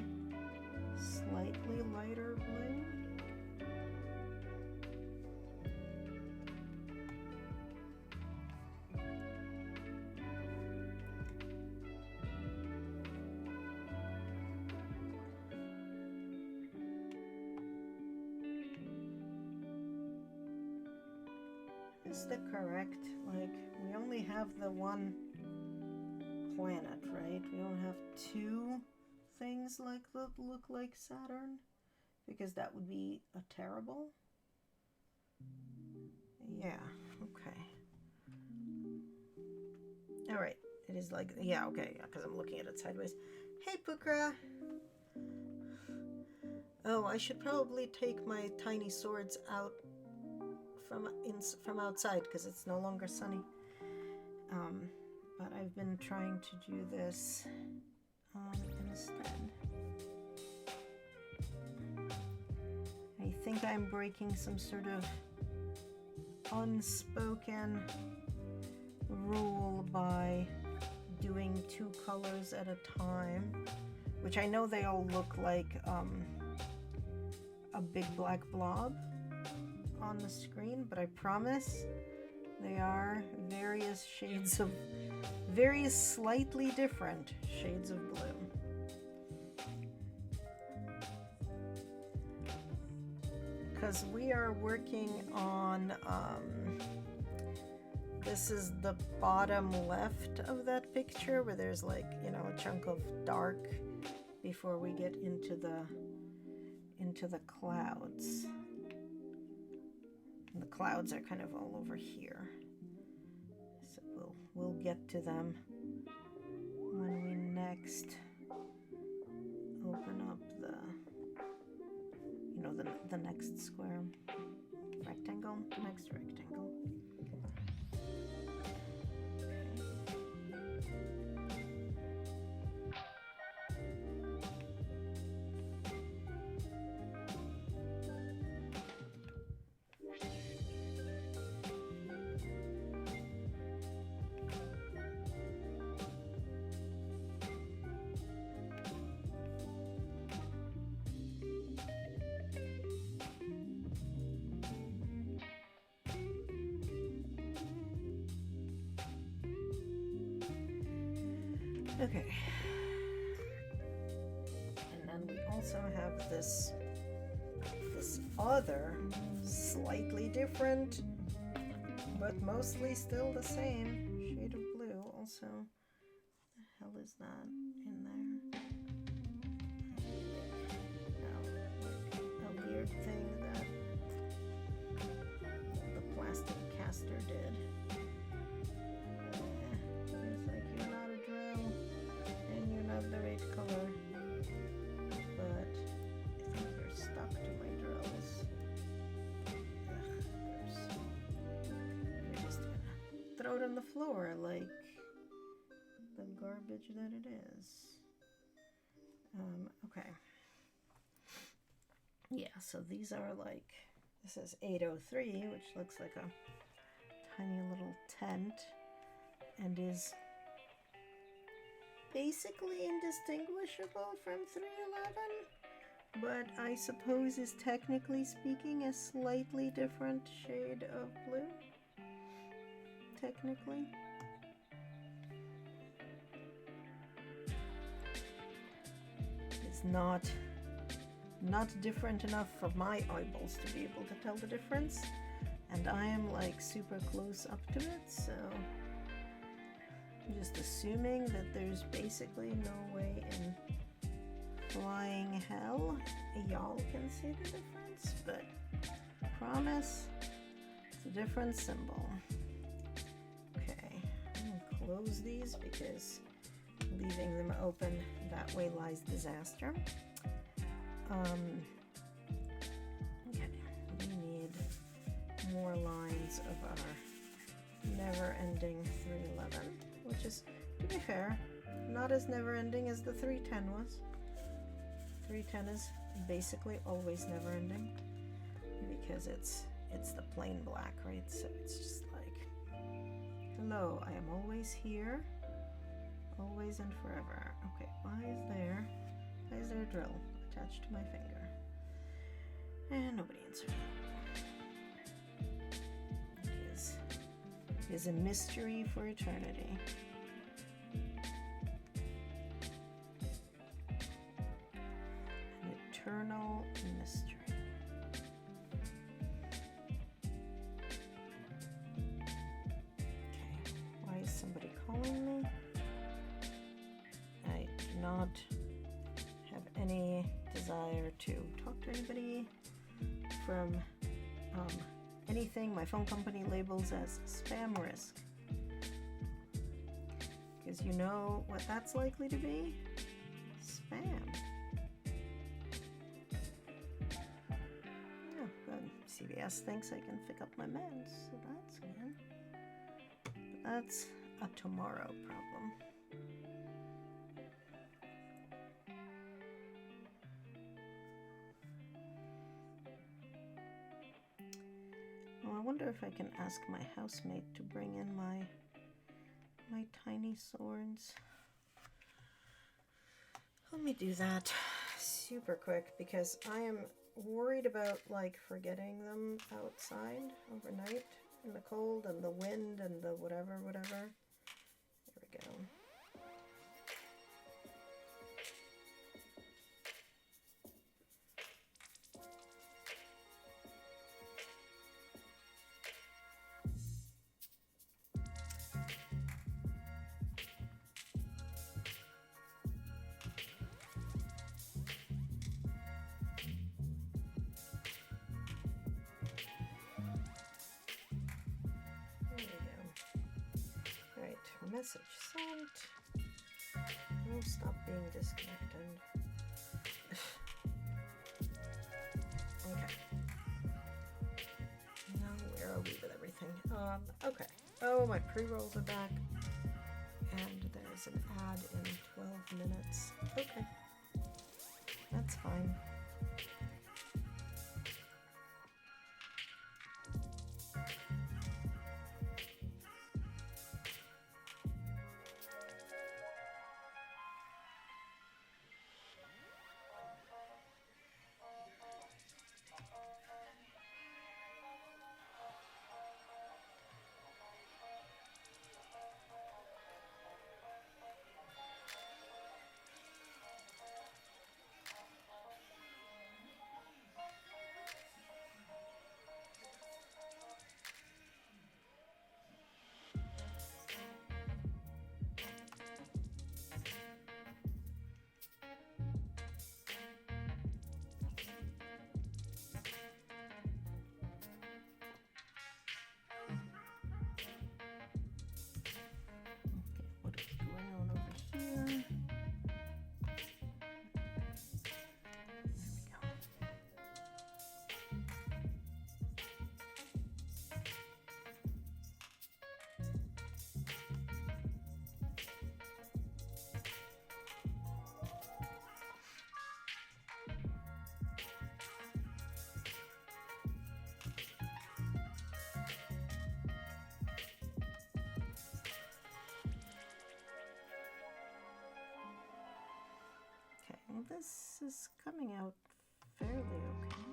lighter blue? Is the correct, like, we only have the one planet, right? We don't have two things like that look like Saturn, because that would be a terrible. Yeah, okay. All right, it is like, yeah, okay, because I'm looking at it sideways. Hey, Pukra. Oh, I should probably take my tiny swords out from outside because it's no longer sunny. But I've been trying to do this instead. I think I'm breaking some sort of unspoken rule by doing 2 colors at a time, which I know they all look like a big black blob on the screen, but I promise they are various slightly different shades of blue. Because we are working on, this is the bottom left of that picture where there's like, you know, a chunk of dark before we get into the clouds. And the clouds are kind of all over here. So we'll get to them when we next open up the next square rectangle, the next rectangle. Okay, and then we also have this other slightly different but mostly still the same shade of blue. Also, what the hell is that in there? Now, like a weird thing that the plastic caster did. The right color, but I think they're stuck to my drills. We're just gonna throw it on the floor like the garbage that it is. Okay. Yeah, so these are like, this is 803, which looks like a tiny little tent and is basically indistinguishable from 311, but I suppose is technically speaking a slightly different shade of blue. Technically. It's not different enough for my eyeballs to be able to tell the difference, and I am like super close up to it, so I'm just assuming that there's basically no way in flying hell y'all can see the difference, but I promise it's a different symbol. Okay, I'm gonna close these because leaving them open that way lies disaster. Okay, we need more lines of our never-ending 311. Which is, to be fair, not as never-ending as the 310 was. 310 is basically always never-ending because it's the plain black, right? So it's just like, hello, I am always here, always and forever. Okay, why is there a drill attached to my finger? And nobody answered it. It is a mystery for eternity. An eternal mystery. Okay, why is somebody calling me? I do not have any desire to talk to anybody from anything my phone company labels as spam risk. Because you know what that's likely to be? Spam. Oh, good. CVS thinks I can pick up my meds, so that's good. But that's a tomorrow problem. Well, I wonder if I can ask my housemate to bring in my tiny swords. Let me do that super quick because I am worried about like forgetting them outside overnight in the cold and the wind and the whatever. There we go. Message sent. Oh, stop being disconnected. Okay. Now where are we with everything? Okay. Oh, my pre-rolls are back. And there's an ad in 12 minutes. Okay. That's fine. Well, this is coming out fairly okay.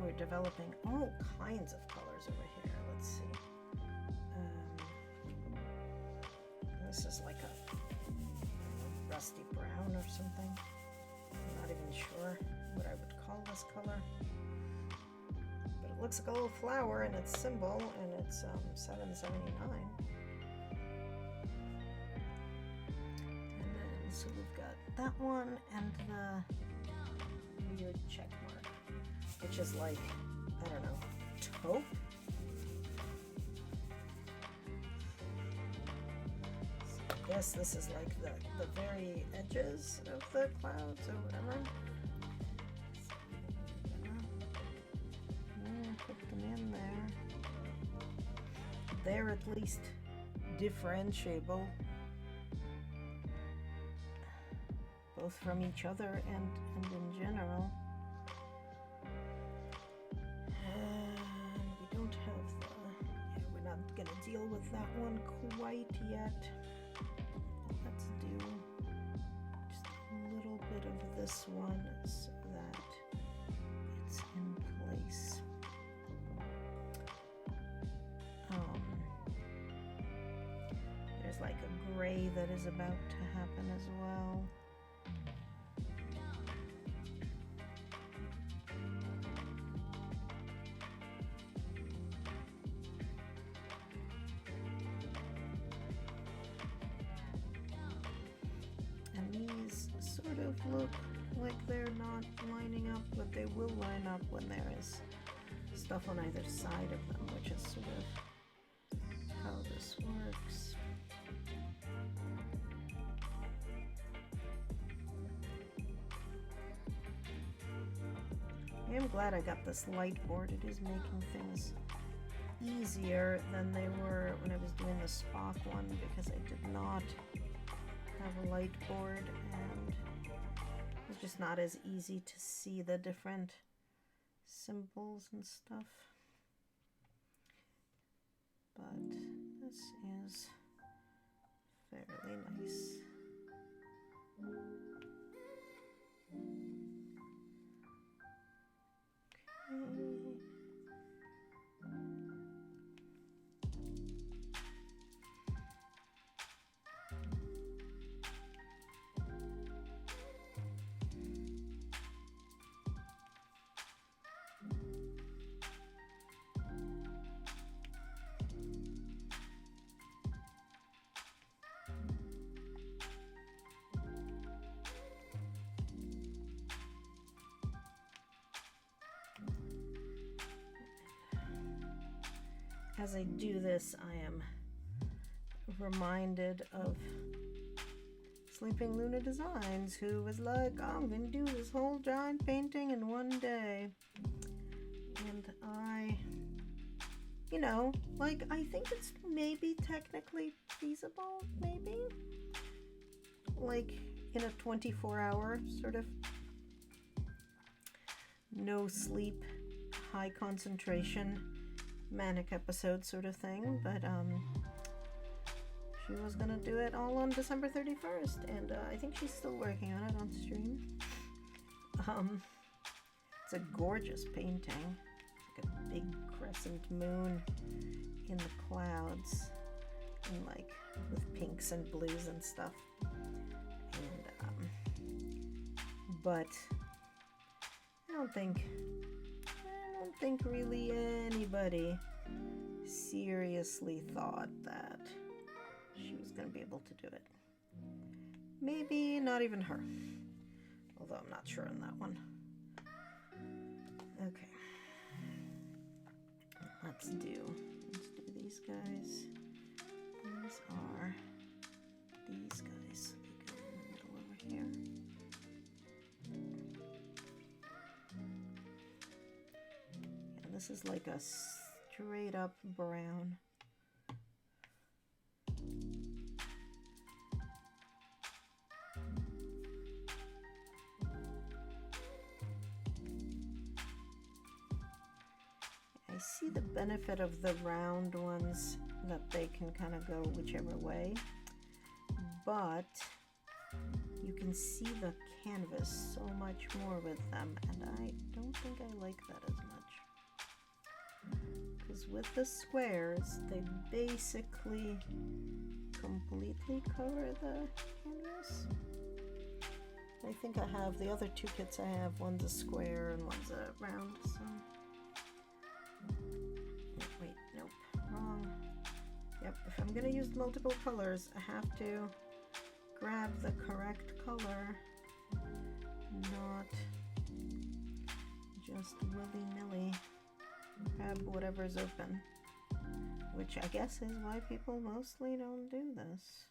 We're developing all kinds of colors over here. Let's see. This is like a rusty brown or something. I'm not even sure what I would call this color. But it looks like a little flower in its symbol, and it's $7.79. So we've got that one and the weird check mark, which is like, I don't know, taupe? So I guess this is like the very edges of the clouds or whatever. Put them in there. They're at least differentiable. Both from each other and in general. And we don't have we're not gonna deal with that one quite yet. Let's do just a little bit of this one so that it's in place. There's like a gray that is about to happen as well. Look like they're not lining up, but they will line up when there is stuff on either side of them, which is sort of how this works. I am glad I got this light board. It is making things easier than they were when I was doing the Spock one, because I did not have a light board and it was just not as easy to see the different symbols and stuff. But this is fairly nice. Okay. As I do this, I am reminded of Sleeping Luna Designs, who was like, I'm gonna do this whole giant painting in one day. And I, you know, like, I think it's maybe technically feasible, maybe? Like, in a 24-hour sort of no sleep, high concentration, manic episode sort of thing, but she was gonna do it all on December 31st, and I think she's still working on it on stream. It's a gorgeous painting. It's like a big crescent moon in the clouds, and like with pinks and blues and stuff. And but I don't think really anybody seriously thought that she was going to be able to do it. Maybe not even her, although I'm not sure on that one. Okay, let's do these guys. These are these guys. They go in the middle over here. This is like a straight up brown. I see the benefit of the round ones, that they can kind of go whichever way, but you can see the canvas so much more with them, and I don't think I like that as much. Because with the squares, they basically completely cover the canvas. I think I have the other two kits I have, one's a square and one's a round, so... Wait, nope, wrong. Yep, if I'm gonna use multiple colors, I have to grab the correct color, not just willy-nilly grab whatever's open, which I guess is why people mostly don't do this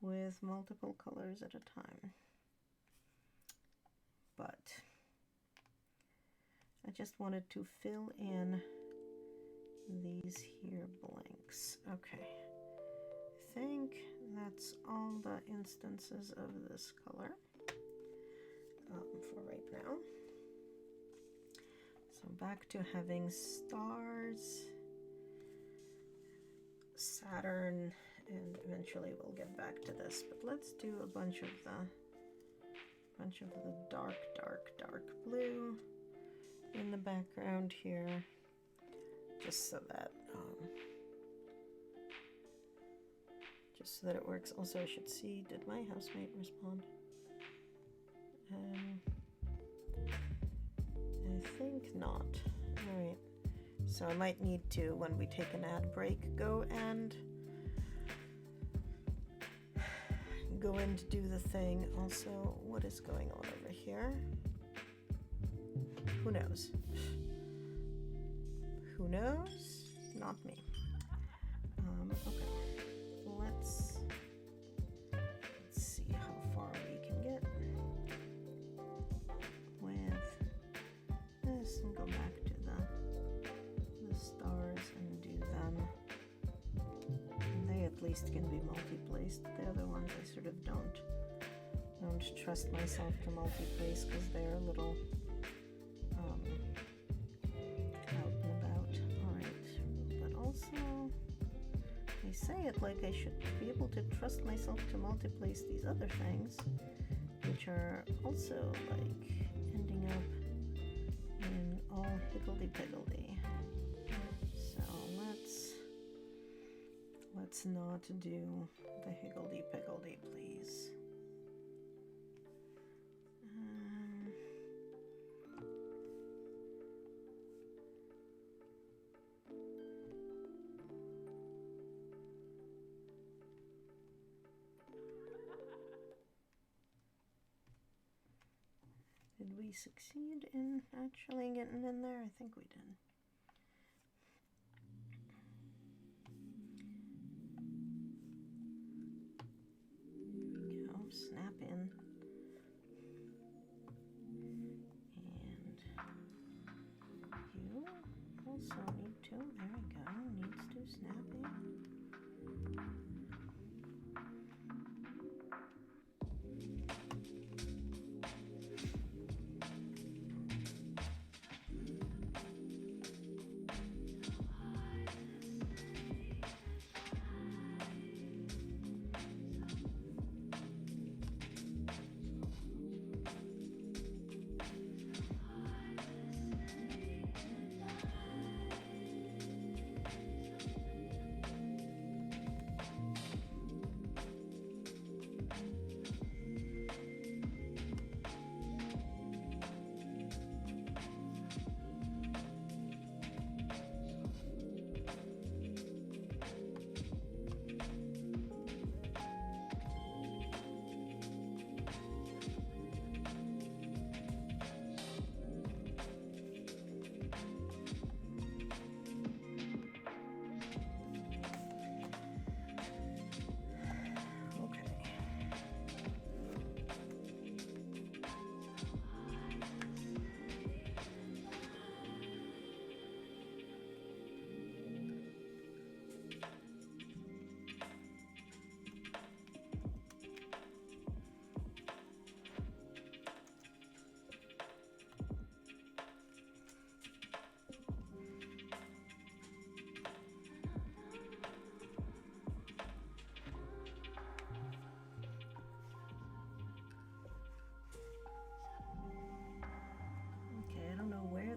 with multiple colors at a time. But I just wanted to fill in these here blanks. Okay, I think that's all the instances of this color for right now. So back to having stars, Saturn, and eventually we'll get back to this. But let's do a bunch of the dark blue in the background here, just so that it works. Also, I should see, did my housemate respond? I think not. Alright, so I might need to, when we take an ad break, go in to do the thing. Also, what is going on over here? Who knows? Who knows? Not me. Okay, let's see how far we can get with least can be multi-placed. The other ones I sort of don't trust myself to multi-place because they're a little out and about. Alright, but also I say it like I should be able to trust myself to multi-place these other things, which are also like ending up in all higgledy-piggledy. So let's not do the higgledy-piggledy, please. Did we succeed in actually getting in there? I think we did. There we go, snap in. And you also need to, there we go, needs to snap in.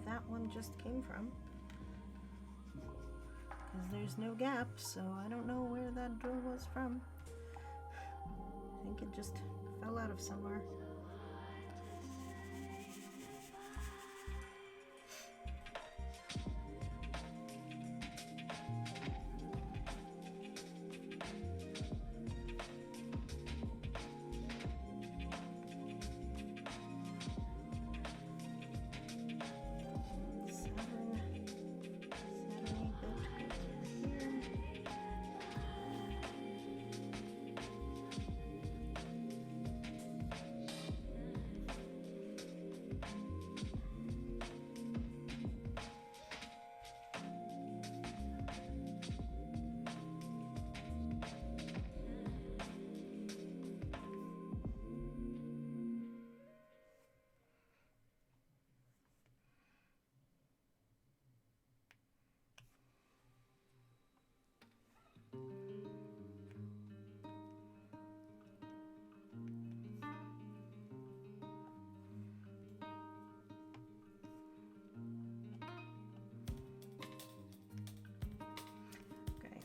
That one just came from, because there's no gap, so I don't know where that drill was from. I think it just fell out of somewhere.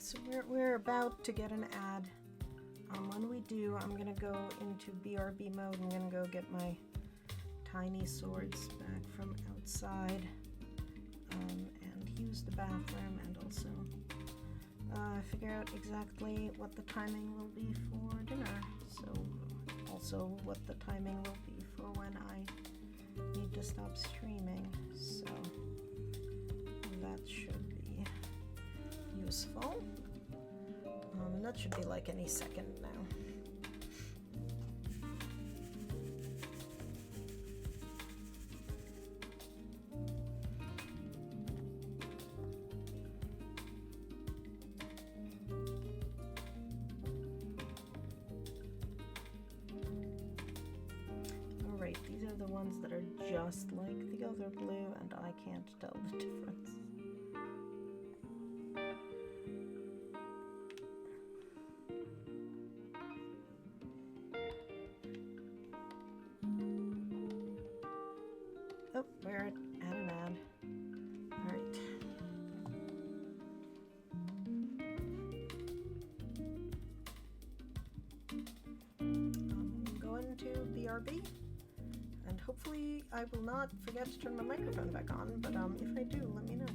So we're about to get an ad. When we do, I'm gonna go into BRB mode. I'm gonna go get my tiny swords back from outside and use the bathroom, and also figure out exactly what the timing will be for dinner. So also what the timing will be for when I need to stop streaming. So that should be useful. And that should be like any second now. just like the other blue, and I can't tell the difference. Oh, we're at an ad. All right. I'm going to BRB, and hopefully I will not forget to turn my microphone back on, but if I do, let me know.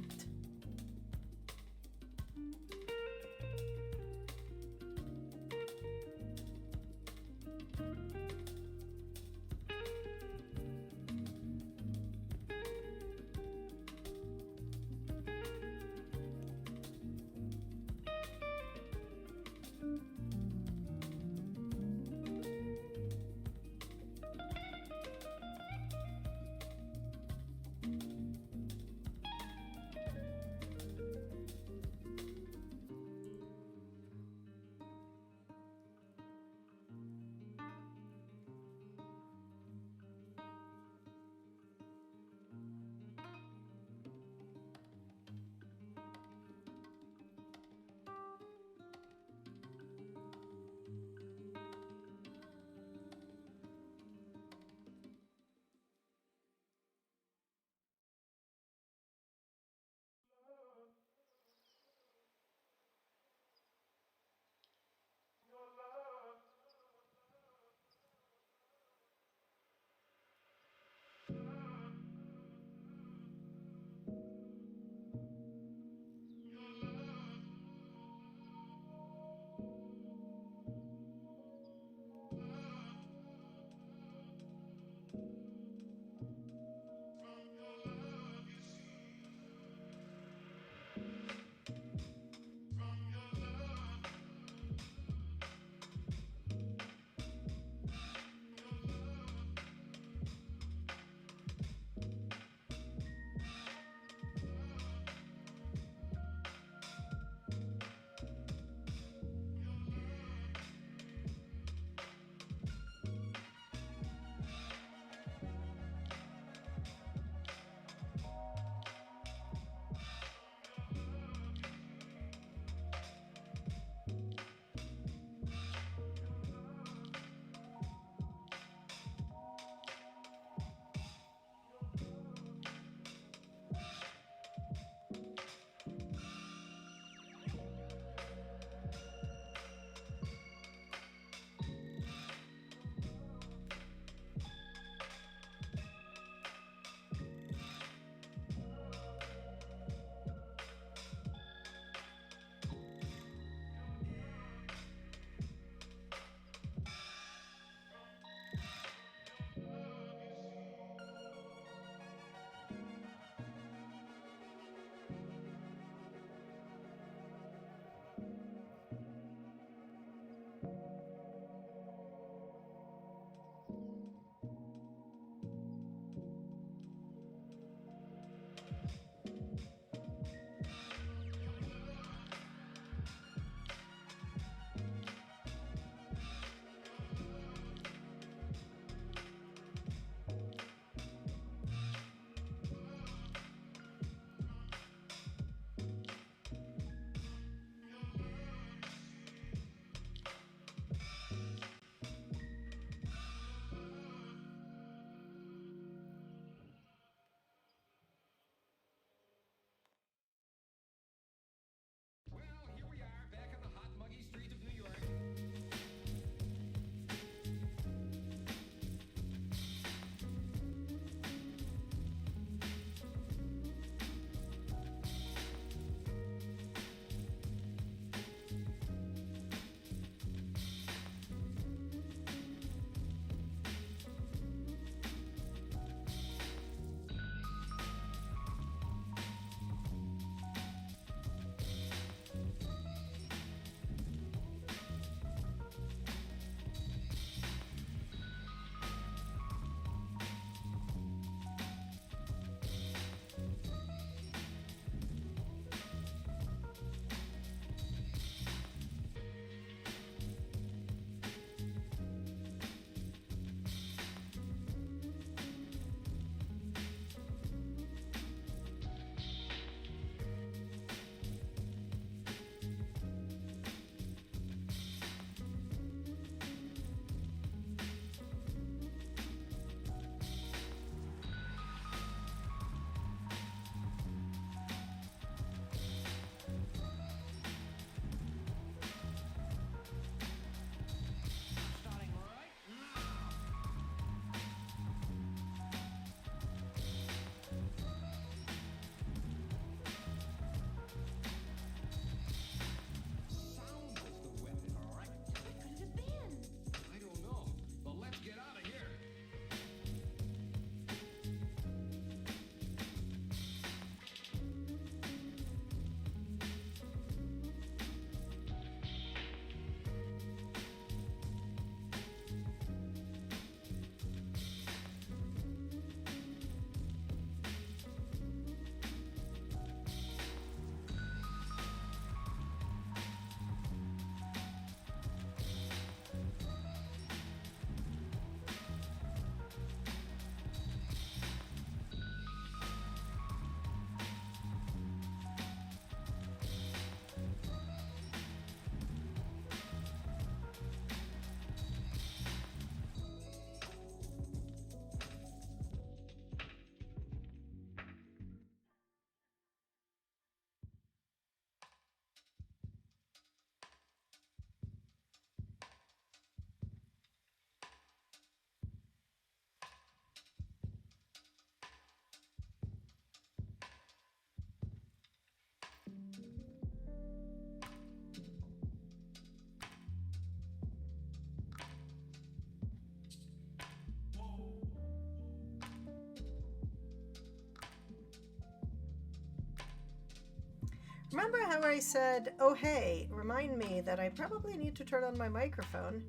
Remember how I said, oh hey, remind me that I probably need to turn on my microphone?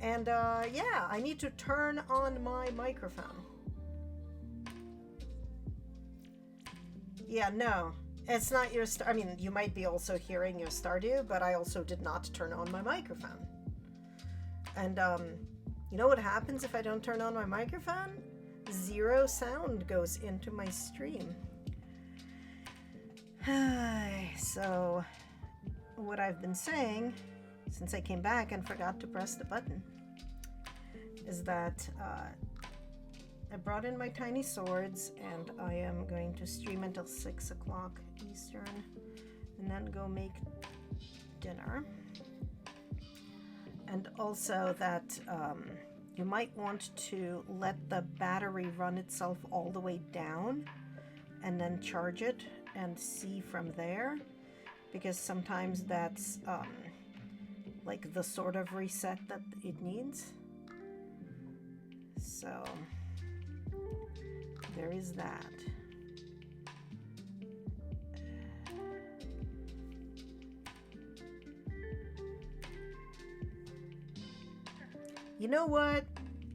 And yeah, I need to turn on my microphone. Yeah, no, it's not your I mean, you might be also hearing your Stardew, but I also did not turn on my microphone. And you know what happens if I don't turn on my microphone? 0 sound goes into my stream. So what I've been saying since I came back and forgot to press the button is that I brought in my tiny swords and I am going to stream until 6 o'clock Eastern and then go make dinner. And also that you might want to let the battery run itself all the way down and then charge it and see from there, because sometimes that's like the sort of reset that it needs. So there is that. You know what?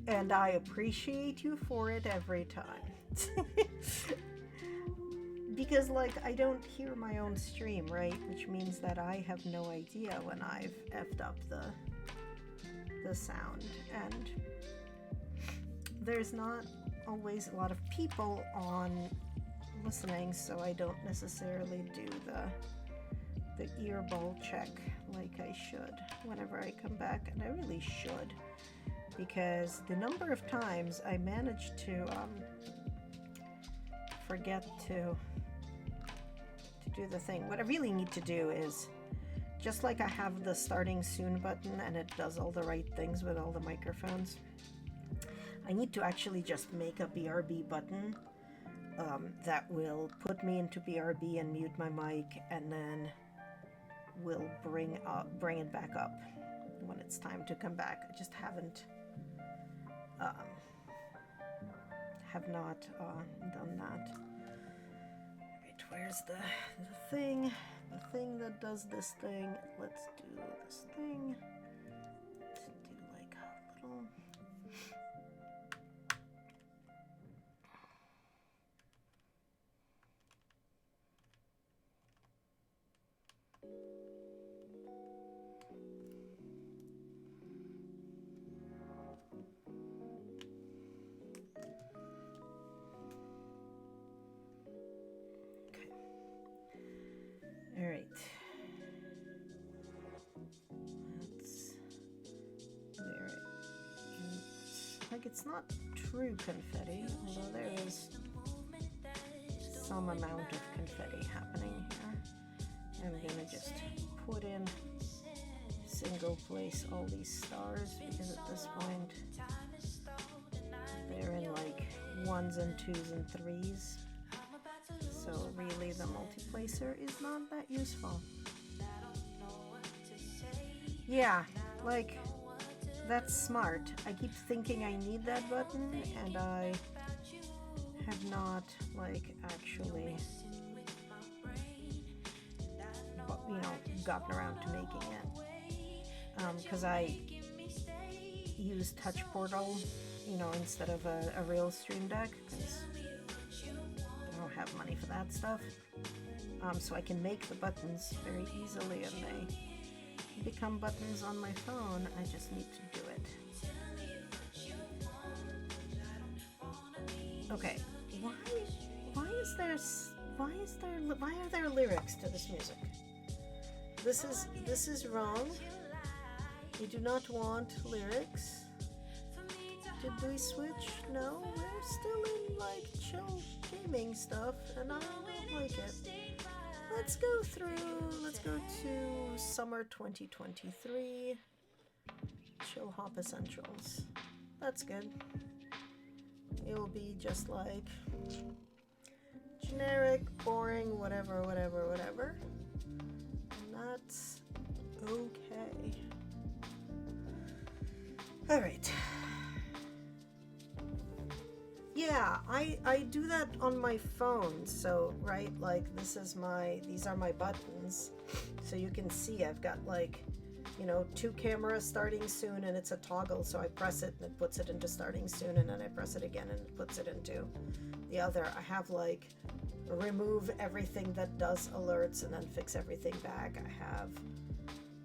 And I appreciate you for it every time. Because, like, I don't hear my own stream, right? Which means that I have no idea when I've effed up the sound. And there's not always a lot of people on listening, so I don't necessarily do the earball check like I should whenever I come back, and I really should, because the number of times I managed to forget to do the thing. What I really need to do is, just like I have the starting soon button and it does all the right things with all the microphones, I need to actually just make a BRB button that will put me into BRB and mute my mic, and then will bring it back up when it's time to come back. I just have not done that. Right, where's the thing that does this thing? Let's do this thing. Let's do like a little. All right. That's there. Like, it's not true confetti, although there is some amount of confetti happening here. I'm gonna just put in single place all these stars, because at this point they're in like 1s and 2s and 3s. So really the multiplacer is not that useful. Yeah, like, that's smart. I keep thinking I need that button, and I have not, like, actually, gotten around to making it. Because I use Touch Portal, instead of a real Stream Deck, because I don't have money for that stuff. So I can make the buttons very easily, and they become buttons on my phone. I just need to do it. Okay, why are there lyrics to this music? This is wrong. You do not want lyrics. Did we switch? No, we're still in like chill gaming stuff, and I don't like it. Let's go to summer 2023 Chill Hop Essentials. That's good. It'll be just like generic, boring, whatever. And that's okay. Alright. Yeah, I do that on my phone. So, right, like these are my buttons. So you can see I've got like, you know, 2 cameras starting soon, and it's a toggle. So I press it and it puts it into starting soon, and then I press it again and it puts it into the other. I have like remove everything that does alerts and then fix everything back. I have,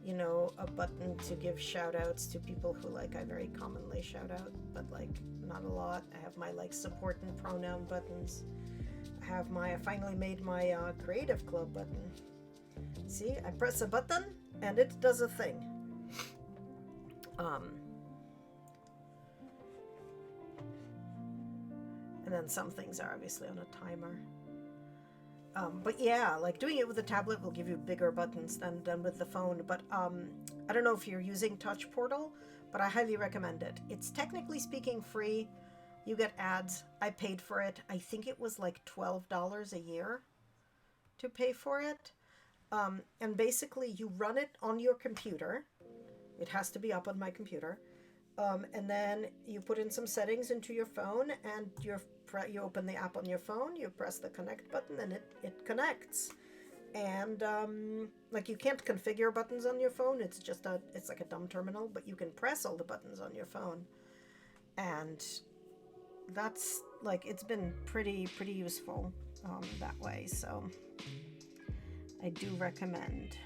you know, a button to give shout outs to people who like I very commonly shout out, but like not a lot. I have my like support and pronoun buttons. I finally made my creative club button. See, I press a button and it does a thing. And then some things are obviously on a timer. But yeah, like doing it with a tablet will give you bigger buttons than with the phone. But I don't know if you're using Touch Portal, but I highly recommend it. It's technically speaking free. You get ads. I paid for it. I think it was like $12 a year to pay for it. And basically you run it on your computer. It has to be up on my computer. And then you put in some settings into your phone, and you open the app on your phone, you press the connect button, and it connects. And like you can't configure buttons on your phone. It's like a dumb terminal, but you can press all the buttons on your phone. And that's like, it's been pretty useful that way. So I do recommend.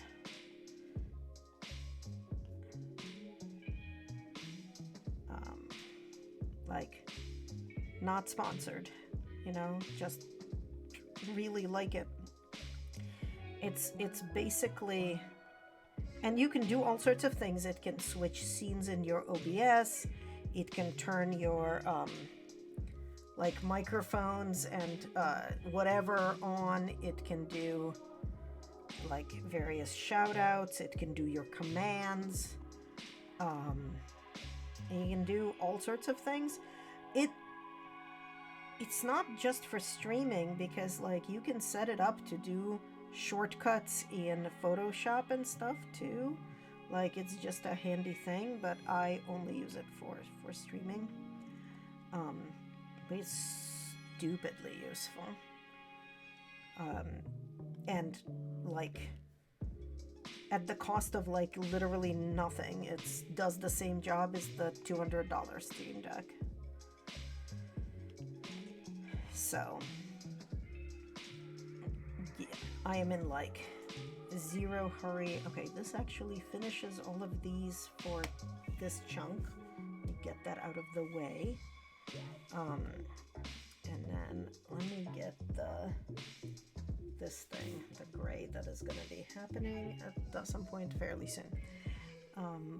Like, not sponsored, you know, just really like it. It's basically, and you can do all sorts of things. It can switch scenes in your OBS. It can turn your like microphones and whatever on. It can do like various shout outs. It can do your commands. And you can do all sorts of things. It's not just for streaming, because like you can set it up to do shortcuts in Photoshop and stuff too. Like, it's just a handy thing, but I only use it for streaming. But it's stupidly useful. And like at the cost of like literally nothing, it does the same job as the $200 Stream Deck. So yeah, I am in like zero hurry. Okay, this actually finishes all of these for this chunk. Get that out of the way. And then let me get this thing, the gray, that is going to be happening at some point fairly soon.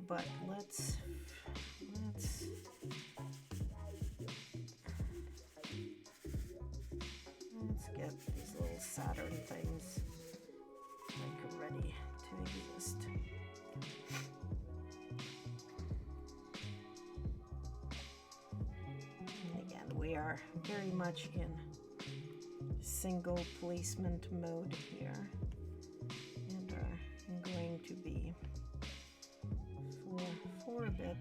But let's get these little Saturn things like ready to exist. And again, we are very much in single placement mode here, and I'm going to be for a bit.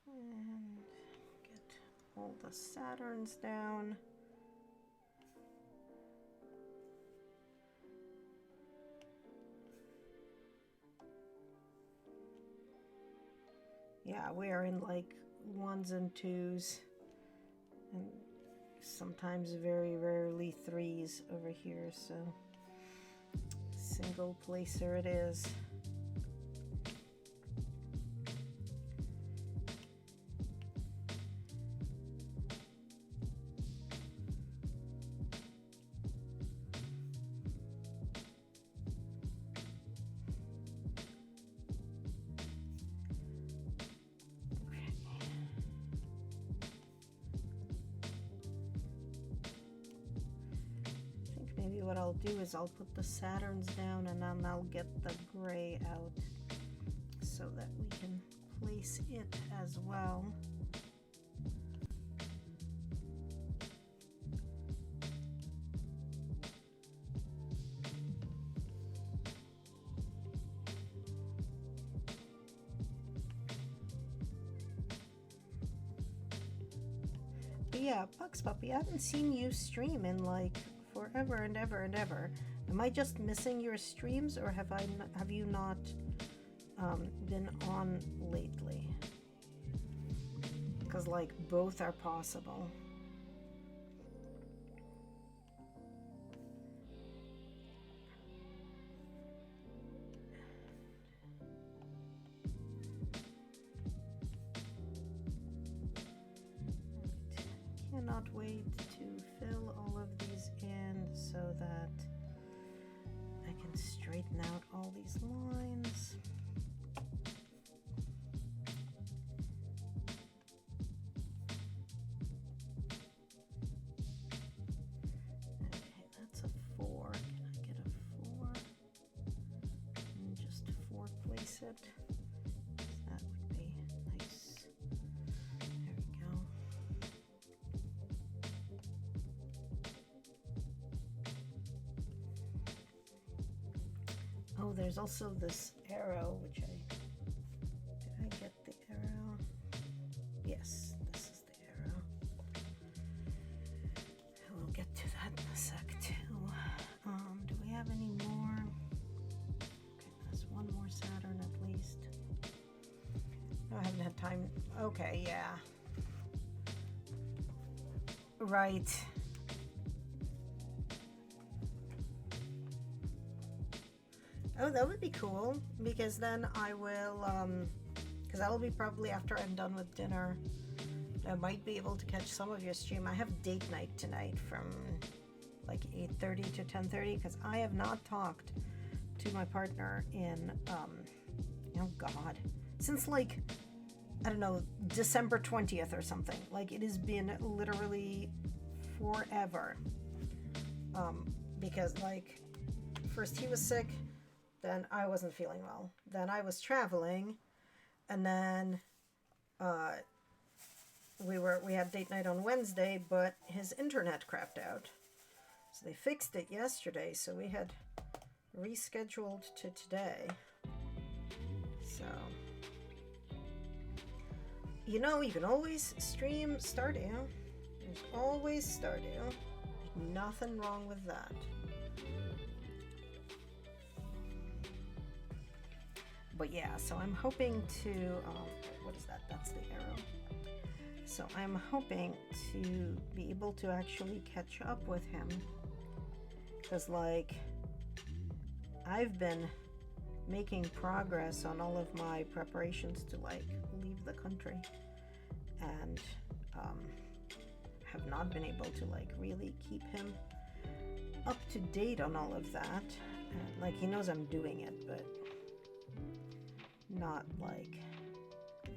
And get all the Saturns down. Yeah, we are in like 1s and 2s, and sometimes very rarely 3s over here, so single placer it is. What I'll do is I'll put the Saturns down, and then I'll get the gray out so that we can place it as well. yeah, Pucks Puppy, I haven't seen you stream in like forever and ever and ever. Am I just missing your streams, or have you not been on lately? Because like both are possible. Cannot wait to fill all of these in so that I can straighten out all these lines. Okay, that's a 4. Can I get a 4? And just 4 place it. That would be nice. There we go. Oh, there's also this arrow, which did I get the arrow? Yes, this is the arrow. We'll get to that in a sec too. Do we have any more? Okay, there's one more Saturn at least. No, I haven't had time. Okay, yeah. Right. Oh, that would be cool, because then I will, because that'll be probably after I'm done with dinner. I might be able to catch some of your stream. I have date night tonight from like 8:30 to 10:30, because I have not talked to my partner in, oh God, since like, I don't know, December 20th or something. Like, it has been literally forever. Because like, first he was sick, then I wasn't feeling well. Then I was traveling, and then we had date night on Wednesday, but his internet crapped out. So they fixed it yesterday, so we had rescheduled to today. So, you know, you can always stream Stardew. There's always Stardew. There's nothing wrong with that. But yeah, so I'm hoping to, what is that? That's the arrow. So I'm hoping to be able to actually catch up with him. Because, like, I've been making progress on all of my preparations to, like, leave the country. And have not been able to, like, really keep him up to date on all of that. And, like, he knows I'm doing it, but not like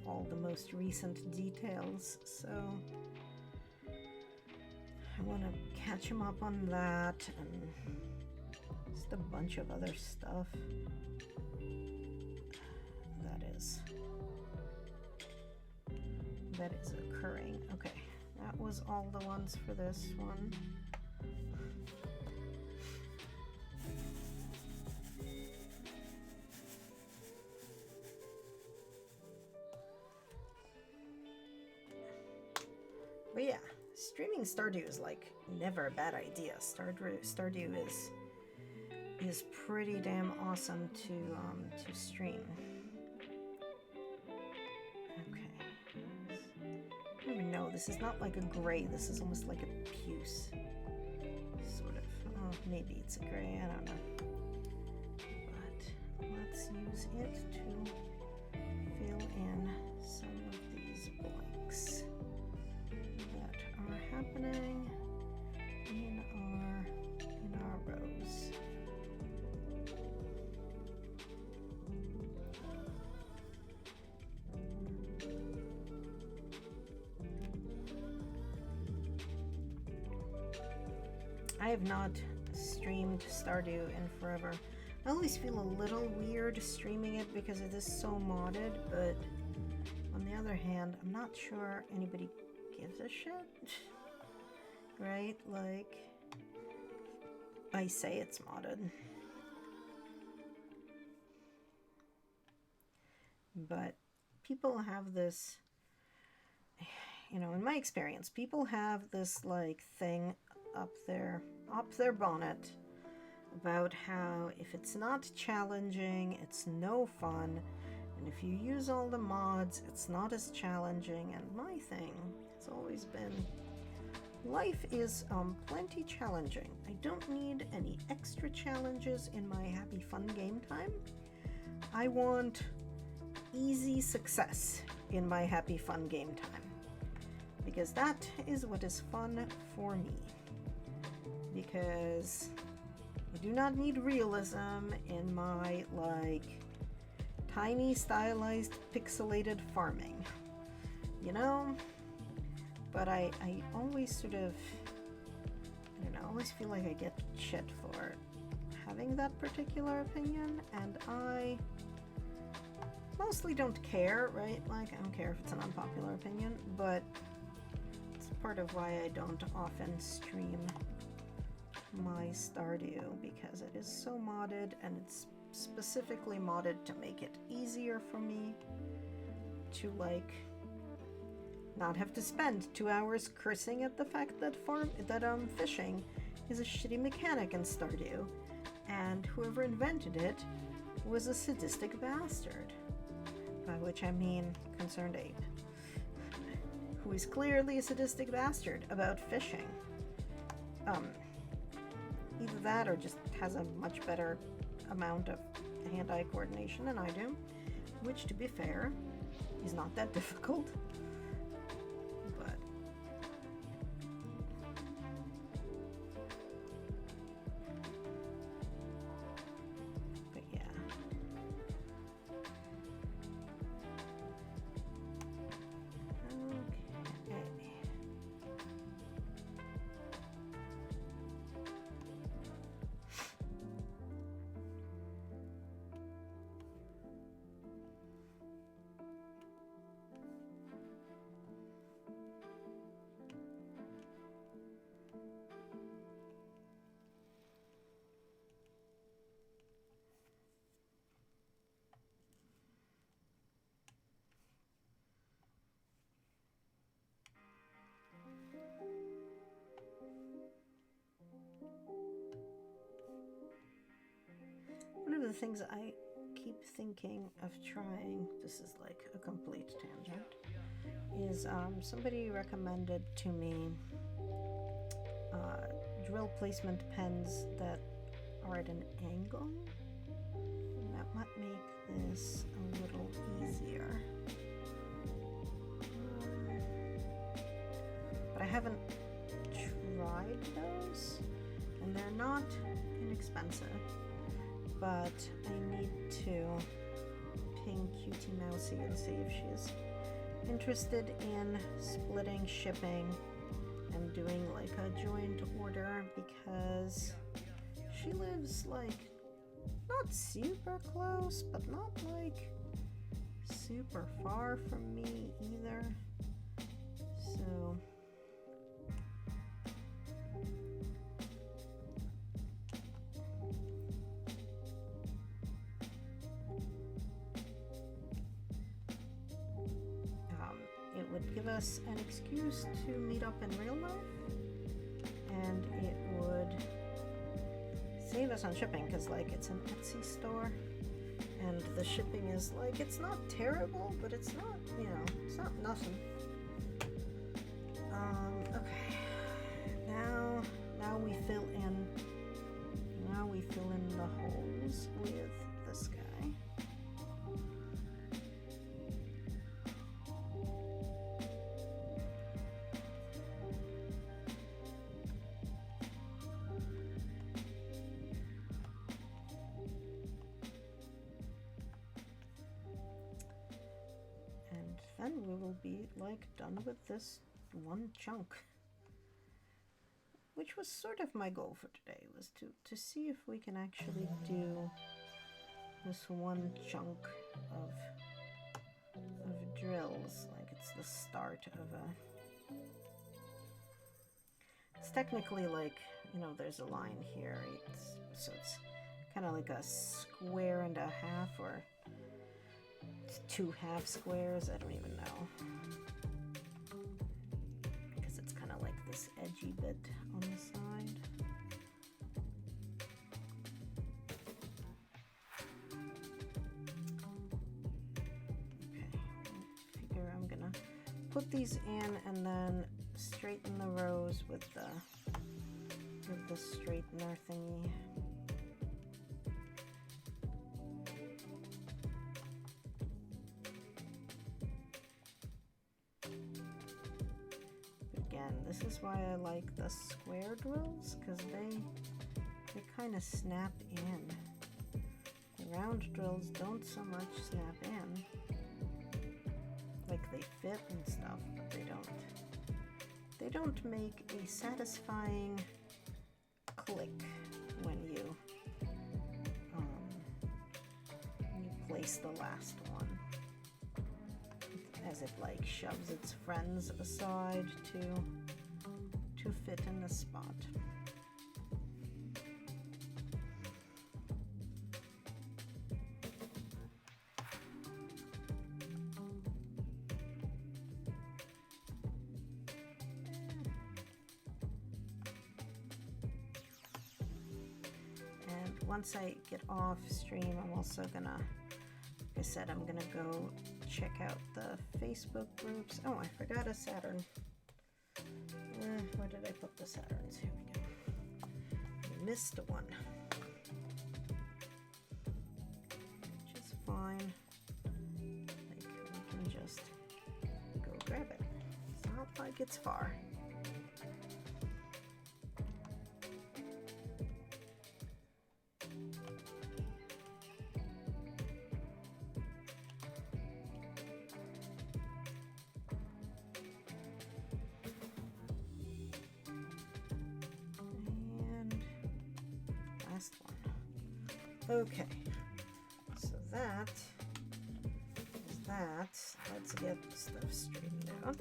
all the most recent details, so I want to catch him up on that, and just a bunch of other stuff that is occurring. Okay, that was all the ones for this one. But yeah, streaming Stardew is like never a bad idea. Stardew is pretty damn awesome to stream. Okay. I don't even know. This is not like a gray. This is almost like a puce. Sort of. Oh, maybe it's a gray. I don't know. But let's use it to fill in some of these blanks that are happening in our rows. I have not streamed Stardew in forever. I always feel a little weird streaming it because it is so modded, but on the other hand, I'm not sure anybody gives a shit. Right? Like, I say it's modded. But people have this, you know, in my experience, people have this like thing up their bonnet about how if it's not challenging, it's no fun, and if you use all the mods, it's not as challenging. And my thing has always been, life is plenty challenging. I don't need any extra challenges in my happy fun game time. I want easy success in my happy fun game time, because that is what is fun for me. Because I do not need realism in my like tiny stylized pixelated farming, you know? But I always sort of, I don't know, I always feel like I get shit for having that particular opinion, and I mostly don't care, right? Like, I don't care if it's an unpopular opinion, but it's part of why I don't often stream my Stardew, because it is so modded, and it's specifically modded to make it easier for me to, like, not have to spend 2 hours cursing at the fact that fishing is a shitty mechanic in Stardew, and whoever invented it was a sadistic bastard. By which I mean Concerned Ape, who is clearly a sadistic bastard about fishing. Either that or just has a much better amount of hand-eye coordination than I do, which, to be fair, is not that difficult. But yeah. Okay. One of the things I keep thinking of trying, this is like a complete tangent, is somebody recommended to me drill placement pens that are at an angle. And that might make this a little easier. But I haven't tried those, and they're not inexpensive. But I need to ping Cutie Mousy and see if she's interested in splitting shipping and doing like a joint order, because she lives like not super close, but not like super far from me either. So it would give us an excuse to meet up in real life, and it would save us on shipping, because like it's an Etsy store and the shipping is like, it's not terrible, but it's not, you know, it's not nothing. Okay, now we fill in the holes with this guy. Then we will be like done with this one chunk, which was sort of my goal for today, was to see if we can actually do this one chunk of drills. Like, it's the start of a, it's technically like, you know, there's a line here, so it's kind of like a square and a half, or 2 half squares, I don't even know. this edgy bit on the side. Okay, I figure I'm gonna put these in and then straighten the rows with the straightener thingy. Again, this is why I like the square drills, because they kind of snap in. The round drills don't so much snap in. Like they fit and stuff, but they don't make a satisfying click when you place the last one, as it like shoves its friends aside to fit in the spot. Once I get off stream, I'm also gonna, like I said, I'm gonna go check out the Facebook groups. Oh, I forgot a Saturn. Where did I put the Saturns? Here we go. I missed one, which is fine. Like, we can just go grab it. It's not like it's far. Okay, so that is that. Let's get the stuff straightened out.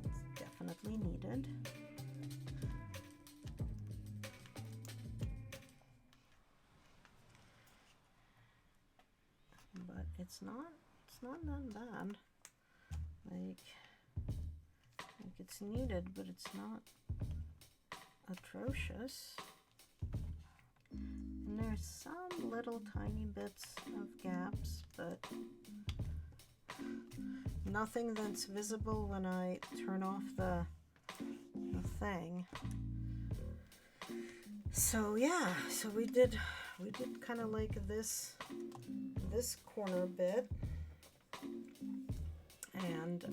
It's definitely needed. But it's not that bad. Like it's needed, but it's not atrocious. And there's some little tiny bits of gaps, but nothing that's visible when I turn off the thing. So yeah, so we did kind of like this corner bit, and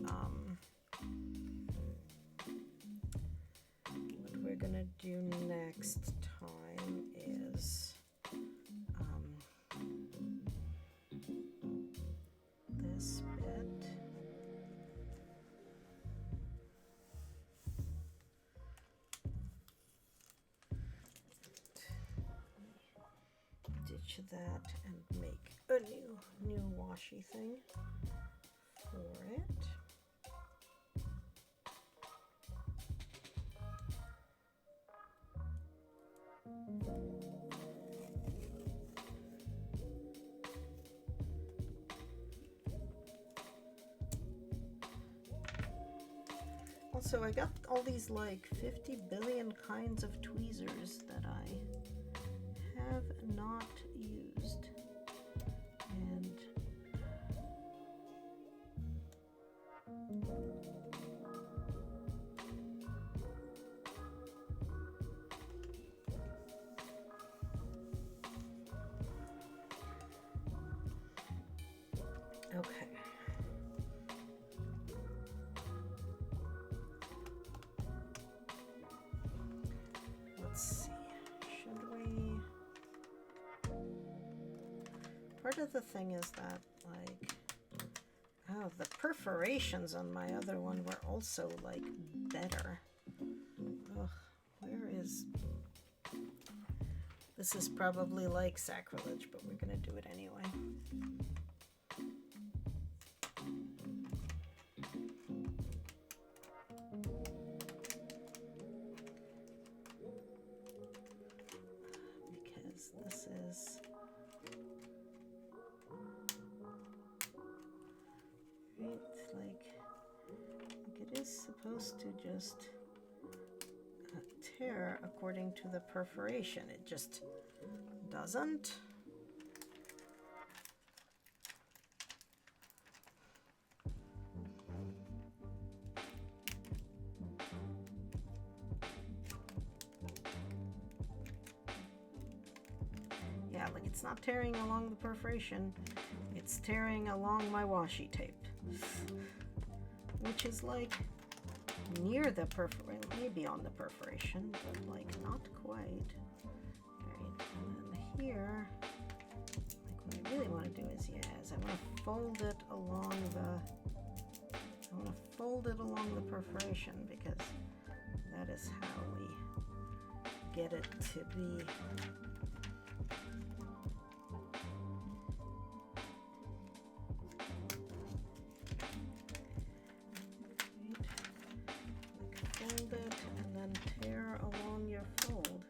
what we're gonna do next time is this bit. Ditch that and make a new washi thing for it. Also, I got all these like 50 billion kinds of tweezers that I have not used, and okay. Let's see. Should we? Part of the thing is that, like, oh, the perforations on my other one were also, like, better. Ugh, where is... This is probably, like, sacrilege, but we're gonna do it anyway. Because this is... Right, like, it is supposed to just tear according to the perforation. It just doesn't. Yeah, like it's not tearing along the perforation, it's tearing along my washi tape, which is like near the perforation, maybe on the perforation, but like not quite. Alright, and then here, like what I really want to do is, I want to fold it along the perforation, because that is how we get it to be fold it and then tear along your fold.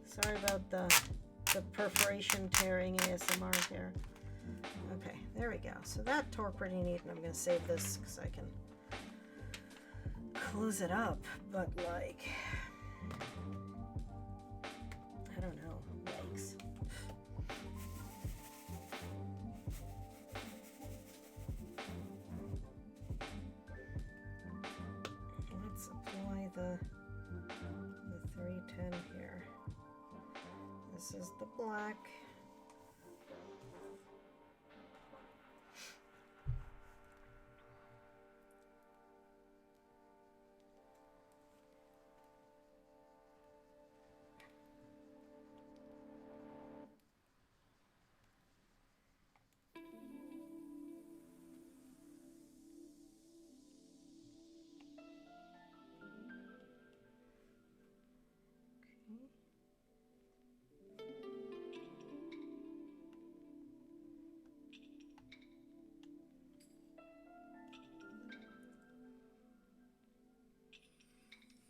Sorry about the perforation tearing ASMR there. Okay, there we go. So that tore pretty neat, and I'm going to save this because I can close it up, but like, I don't know, yikes. Let's apply the 310 here. This is the black.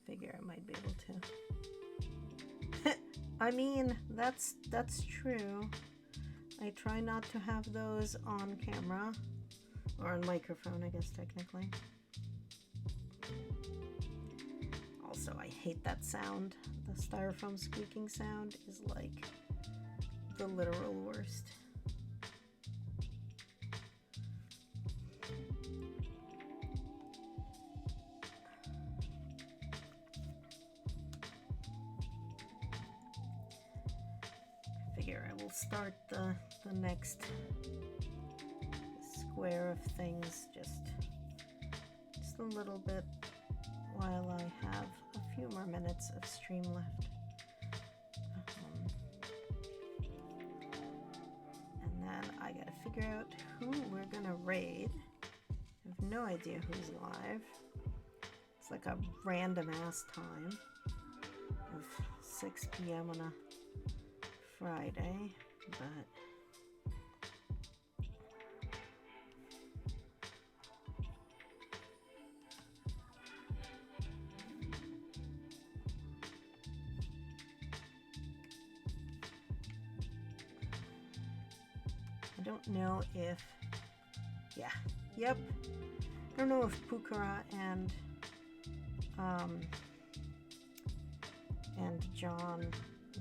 Figure I might be able to. I mean, that's true. I try not to have those on camera, or on microphone, I guess technically. Also, I hate that sound. The styrofoam squeaking sound is like the literal worst. Figure I will start the next square of things just a little bit while I have a few more minutes of stream left. And then I gotta figure out who we're gonna raid. I have no idea who's live. It's like a random ass time of 6 p.m. on a Friday, but I don't know if, yep, I don't know if Pukara and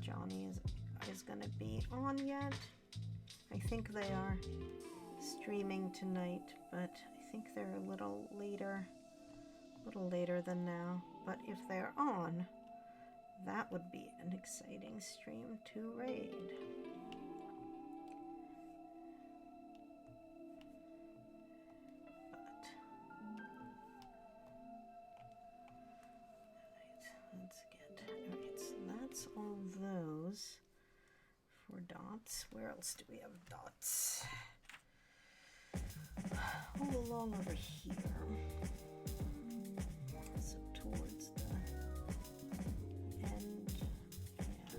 Johnny is gonna be on yet. I think they are streaming tonight, but I think they're a little later than now. But if they're on, that would be an exciting stream to raid. That's all those for dots. Where else do we have dots? All along over here. So towards the end. Yeah,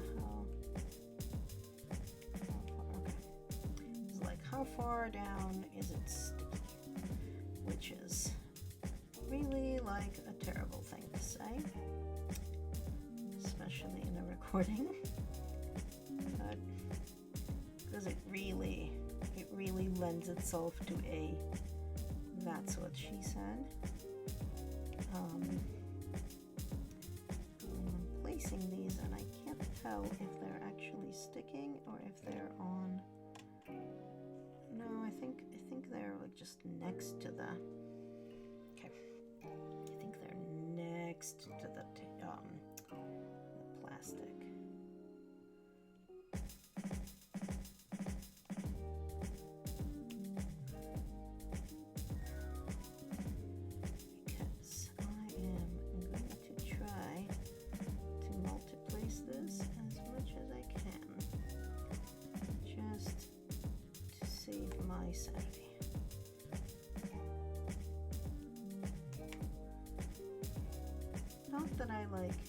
okay. It's like how far down is it sticky? Which is really like a terrible thing to say. Especially in a recording, but because it really lends itself to a that's what she said. I'm placing these and I can't tell if they're actually sticking or if they're on. No, I think they're like just next to the. Okay, I think they're next to the plastic. Because I am going to try to multiplace this as much as I can, just to save my sanity. Not that I like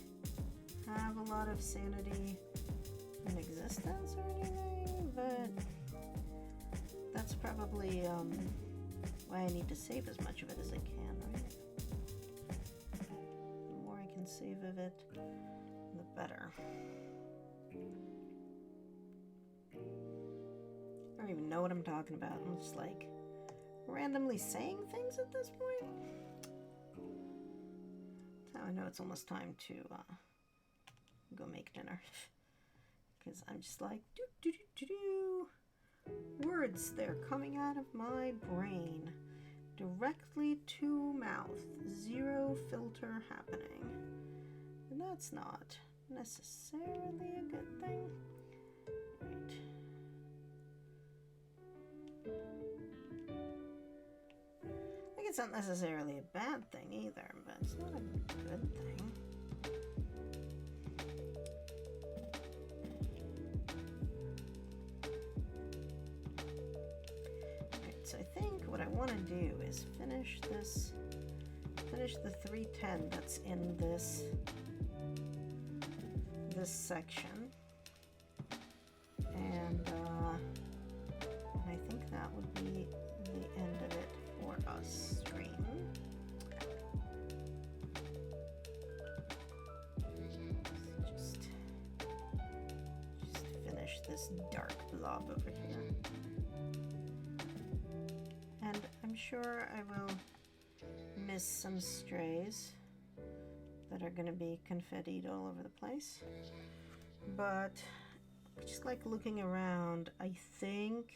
have a lot of sanity in existence or anything, but that's probably why I need to save as much of it as I can, right? The more I can save of it, the better. I don't even know what I'm talking about. I'm just like randomly saying things at this point. That's how I know it's almost time to go make dinner. Because I'm just like, words, they're coming out of my brain. Directly to mouth. Zero filter happening. And that's not necessarily a good thing. Right. I think it's not necessarily a bad thing either, but it's not a good thing. So I think what I want to do is finish the 310 that's in this section, and I think that would be the end of it for us stream. Just finish this dark blob over here. And I'm sure I will miss some strays that are going to be confettied all over the place. But just like looking around, I think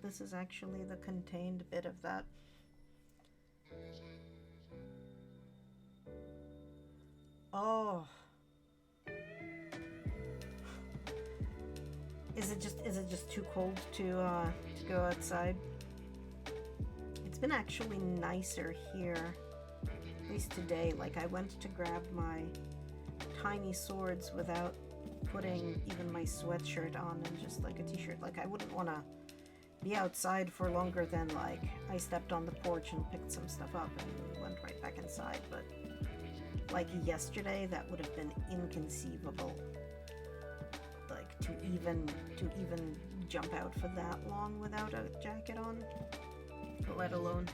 this is actually the contained bit of that. Oh. Is it just too cold to go outside? It's been actually nicer here, at least today. Like I went to grab my tiny swords without putting even my sweatshirt on and just like a t-shirt. Like I wouldn't want to be outside for longer than like I stepped on the porch and picked some stuff up and went right back inside. But like yesterday, that would have been inconceivable. To even jump out for that long without a jacket on, let alone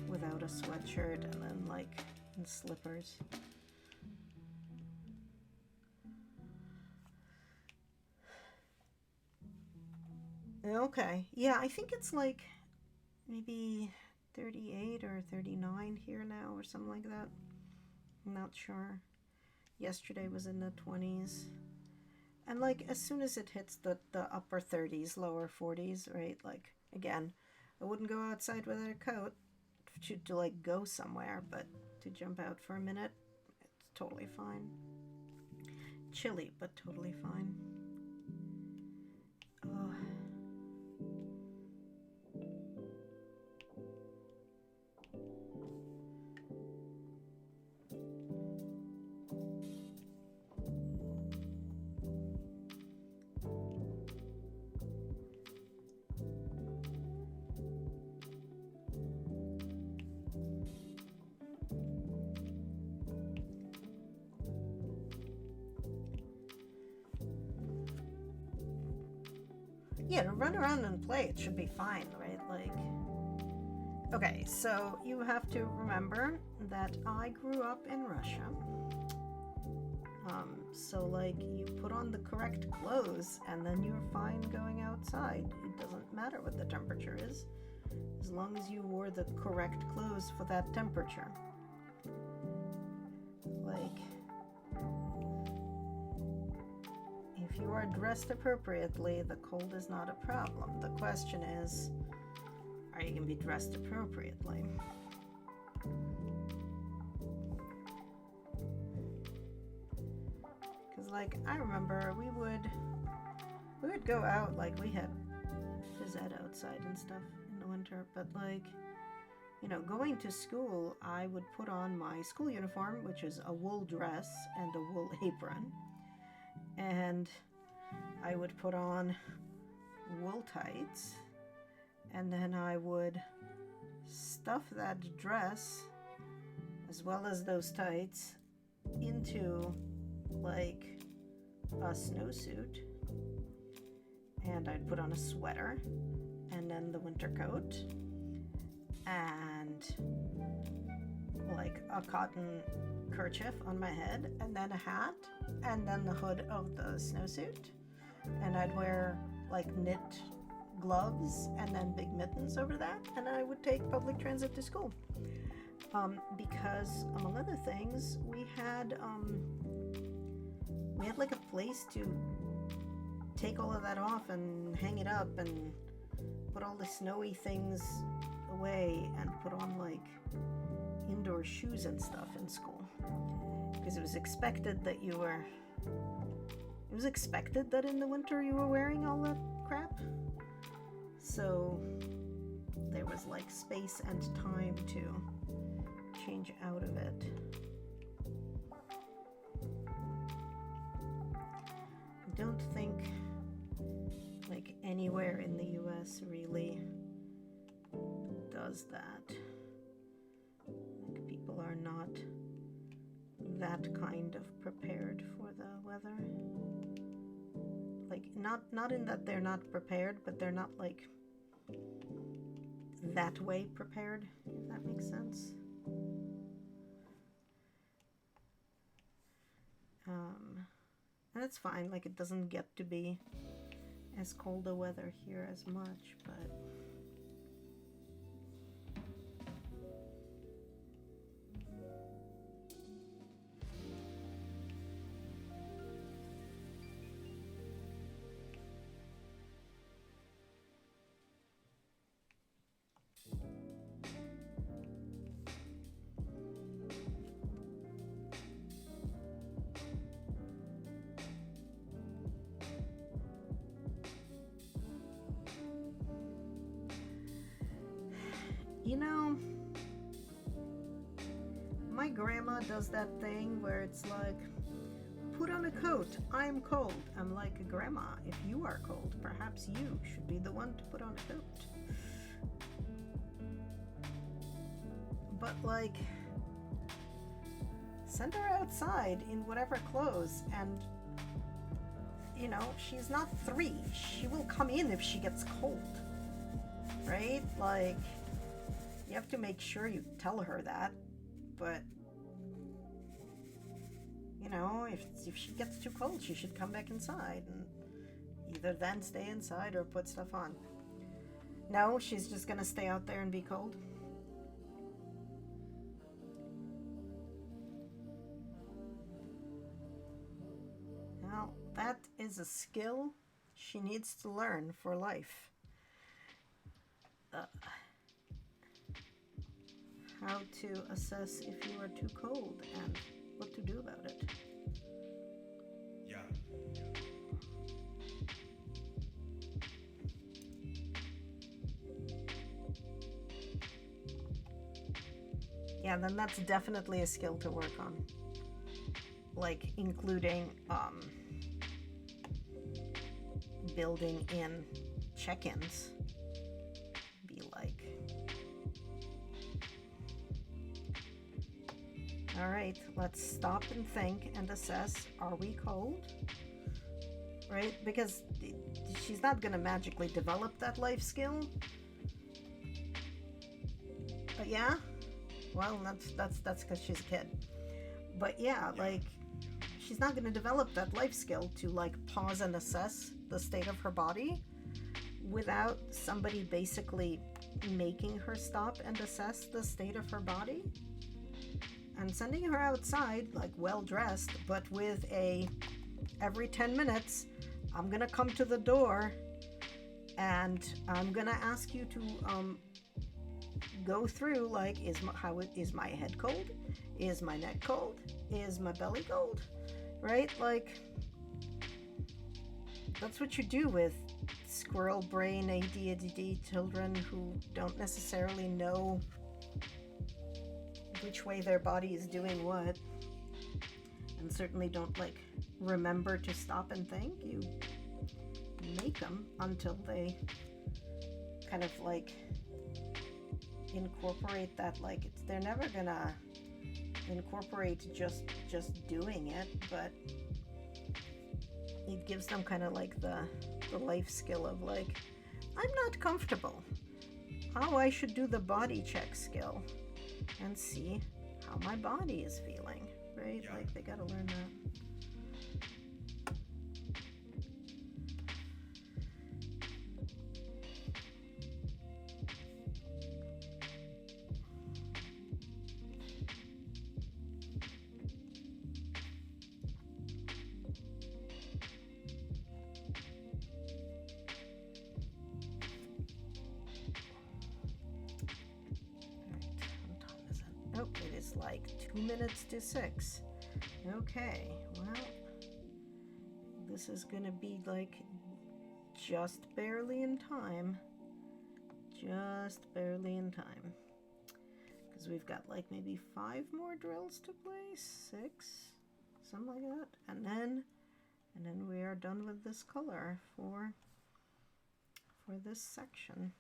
without a sweatshirt and then like in slippers. Okay, yeah, I think it's like maybe 38 or 39 here now or something like that. I'm not sure. Yesterday was in the 20s. And like as soon as it hits the upper 30s, lower 40s, right? Like again, I wouldn't go outside without a coat to like go somewhere, but to jump out for a minute, it's totally fine. Chilly, but totally fine. Oh. Yeah, to run around and play, it should be fine, right? Like, okay, so you have to remember that I grew up in Russia. So like you put on the correct clothes and then you're fine going outside. It doesn't doesn't matter what the temperature is, as long as you wore the correct clothes for that temperature. Like, if you are dressed appropriately, the cold is not a problem. The question is, are you going to be dressed appropriately? Because, like, I remember we would go out, like, we had phys ed outside and stuff in the winter, but, like, you know, going to school, I would put on my school uniform, which is a wool dress and a wool apron, and I would put on wool tights, and then I would stuff that dress as well as those tights into like a snowsuit, and I'd put on a sweater and then the winter coat and like a cotton kerchief on my head, and then a hat, and then the hood of the snowsuit, and I'd wear like knit gloves and then big mittens over that, and I would take public transit to school, because among other things we had like a place to take all of that off and hang it up and put all the snowy things away and put on like indoor shoes and stuff in school, because it was expected that in the winter you were wearing all that crap. So there was like space and time to change out of it. I don't think like anywhere in the US really does that. Like, people are not that kind of prepared for the weather. Like, not in that they're not prepared, but they're not like that way prepared, if that makes sense. And it's fine, like, it doesn't get to be as cold a weather here as much, but you know, my grandma does that thing where it's like, put on a coat, I'm cold. I'm like, Grandma, if you are cold, perhaps you should be the one to put on a coat. But like, send her outside in whatever clothes, and you know, she's not 3. She will come in if she gets cold, right? Like, you have to make sure you tell her that, but you know, if she gets too cold, she should come back inside and either then stay inside or put stuff on. No, she's just gonna stay out there and be cold. Now, that is a skill she needs to learn for life. How to assess if you are too cold and what to do about it. Yeah. Yeah, then that's definitely a skill to work on. Like, including building in check-ins. Be like, all right, let's stop and think and assess, are we cold? Right? Because she's not gonna magically develop that life skill. But yeah, well, that's because she's a kid. But yeah, like, she's not gonna develop that life skill to like pause and assess the state of her body without somebody basically making her stop and assess the state of her body, and sending her outside like well dressed, but with a every 10 minutes I'm gonna come to the door and I'm gonna ask you to go through like, is my head cold, is my neck cold, is my belly cold, right? Like, that's what you do with squirrel brain ADHD children who don't necessarily know which way their body is doing what, and certainly don't like remember to stop and think. You make them until they kind of like incorporate that. Like, they're never gonna incorporate just doing it, but it gives them kind of like the life skill of like, I'm not comfortable. Oh, I should do the body check skill and see how my body is feeling, right? Yeah. Like, they gotta learn that. Oh, it is like 2 minutes to 6. Okay, well, this is gonna be like just barely in time. Just barely in time. Because we've got like maybe 5 more drills to play, 6, something like that. And then we are done with this color for this section.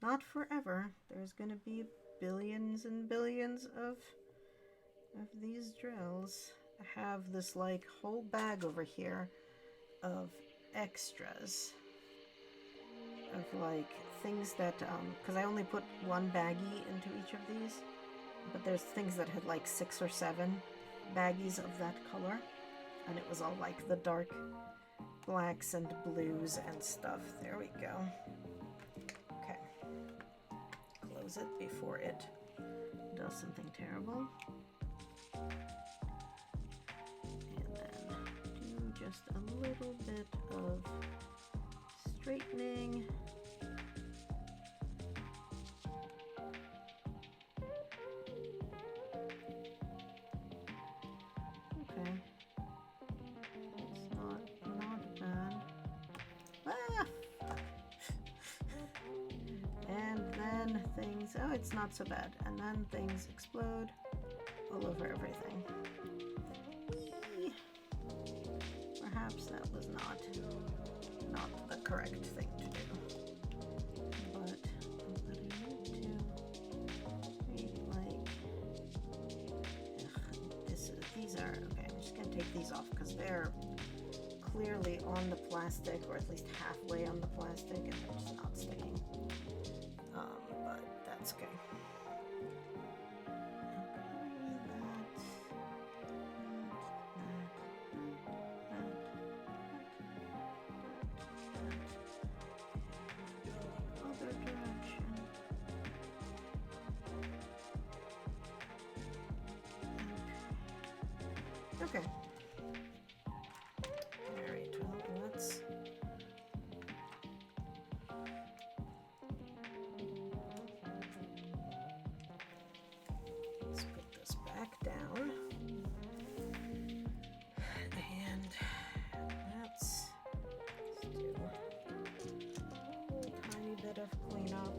Not forever. There's gonna be billions and billions of these drills. I have this like whole bag over here of extras of like things that because I only put one baggie into each of these, but there's things that had like 6 or 7 baggies of that color, and it was all like the dark blacks and blues and stuff. There we go. Okay, close it before it does something terrible. And then do just a little bit of straightening. Okay. It's not bad. Ah! And then things, oh, it's not so bad. And then things explode all over everything. Eee. Perhaps that was not the correct thing to do. But I need to really like, these are, okay, I'm just gonna take these off because they're clearly on the plastic, or at least halfway on the plastic, and they're just not sticking. But that's okay. Other direction. Okay. Alright, well, let's put this back down. And let's do a tiny bit of cleanup.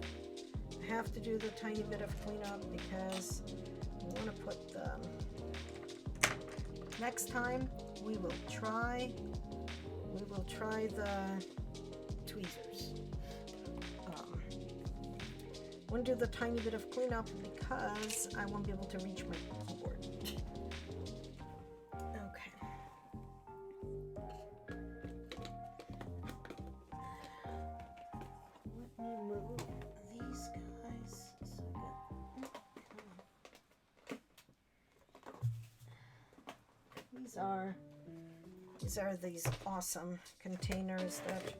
I have to do the tiny bit of cleanup because I want to put the next time we will try the tweezers. I want to do the tiny bit of cleanup because I won't be able to reach my keyboard. Okay. Let me move these guys so These are these awesome containers that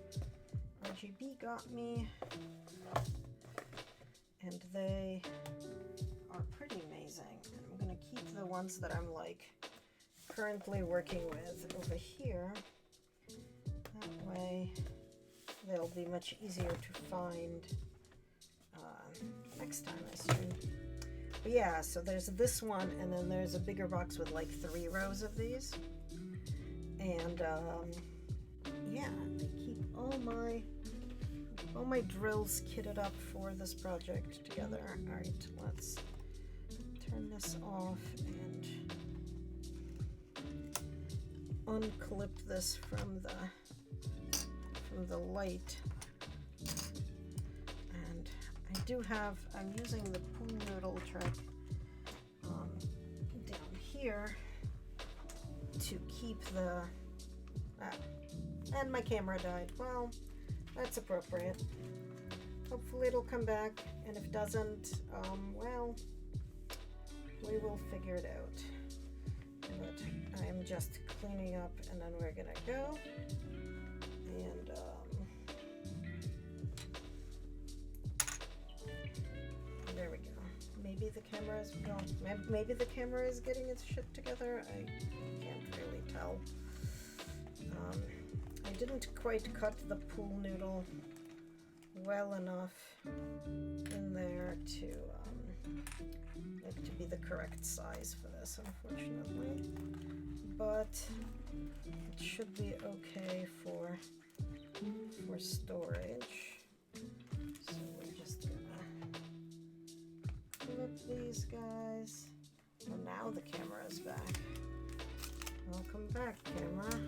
are got me, and they are pretty amazing. I'm gonna keep the ones that I'm like currently working with over here. That way they'll be much easier to find next time, I assume. But yeah, so there's this one, and then there's a bigger box with like 3 rows of these. And yeah, they keep all my drills kitted up for this project together. All right, let's turn this off and unclip this from the light. And I'm using the pool noodle trick down here to keep the and my camera died. Well, that's appropriate. Hopefully it'll come back, and if it doesn't, well, we will figure it out. But I'm just cleaning up, and then we're gonna go and there we go. Maybe the camera is maybe the camera is getting its shit together. I can't really tell. I didn't quite cut the pool noodle well enough in there to be the correct size for this, unfortunately. But it should be okay for storage. So we're just gonna flip these guys. Well, now the camera is back. Welcome back, camera.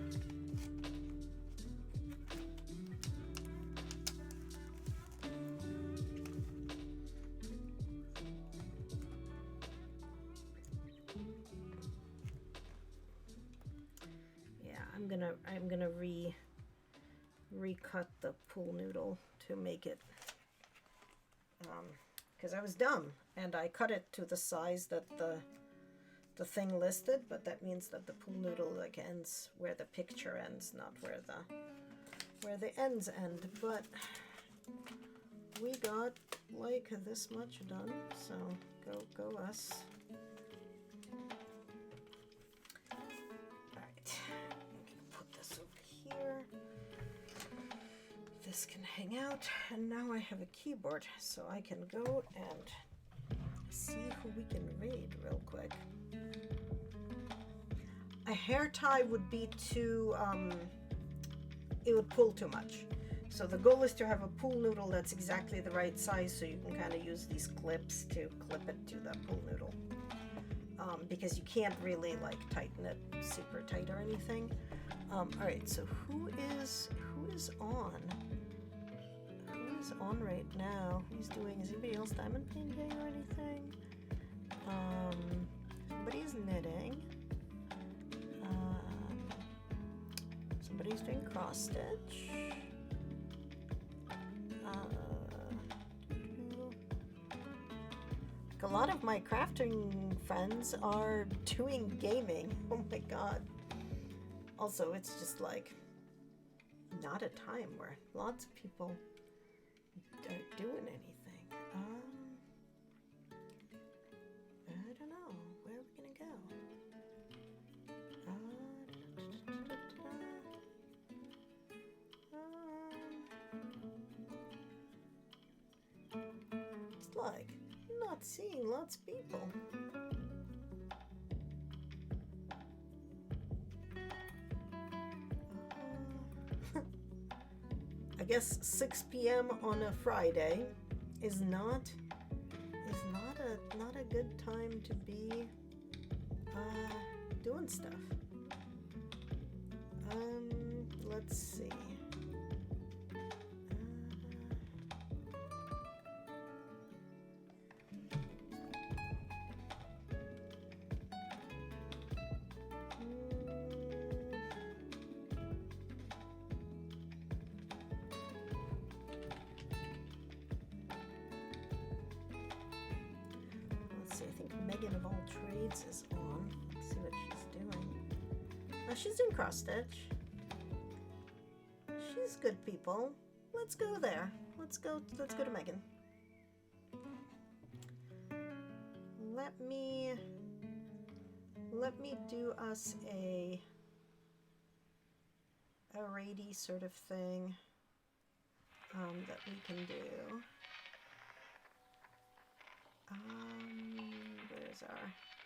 I'm gonna recut the pool noodle to make it because I was dumb and I cut it to the size that the thing listed, but that means that the pool noodle like ends where the picture ends, not where the ends end. But we got like this much done, so go us. This can hang out, and now I have a keyboard, so I can go and see who we can raid real quick. A hair tie would be too, it would pull too much. So the goal is to have a pool noodle that's exactly the right size, so you can kind of use these clips to clip it to the pool noodle. Because you can't really like tighten it super tight or anything. All right, so who is on? Who's on right now? Who's doing? Is anybody else diamond painting or anything? Somebody's knitting. Somebody's doing cross stitch. A lot of my crafting friends are doing gaming. Oh my god. Also, it's just like not a time where lots of people aren't doing anything. I don't know. Where are we gonna go? It's like not seeing lots of people. I guess 6 p.m. on a Friday is not a good time to be doing stuff. Let's see. Megan of All Trades is on. Let's see what she's doing. Oh, she's doing cross stitch. She's good, people. let's go there. Let's go to Megan. Let me do us a raidy sort of thing that we can do.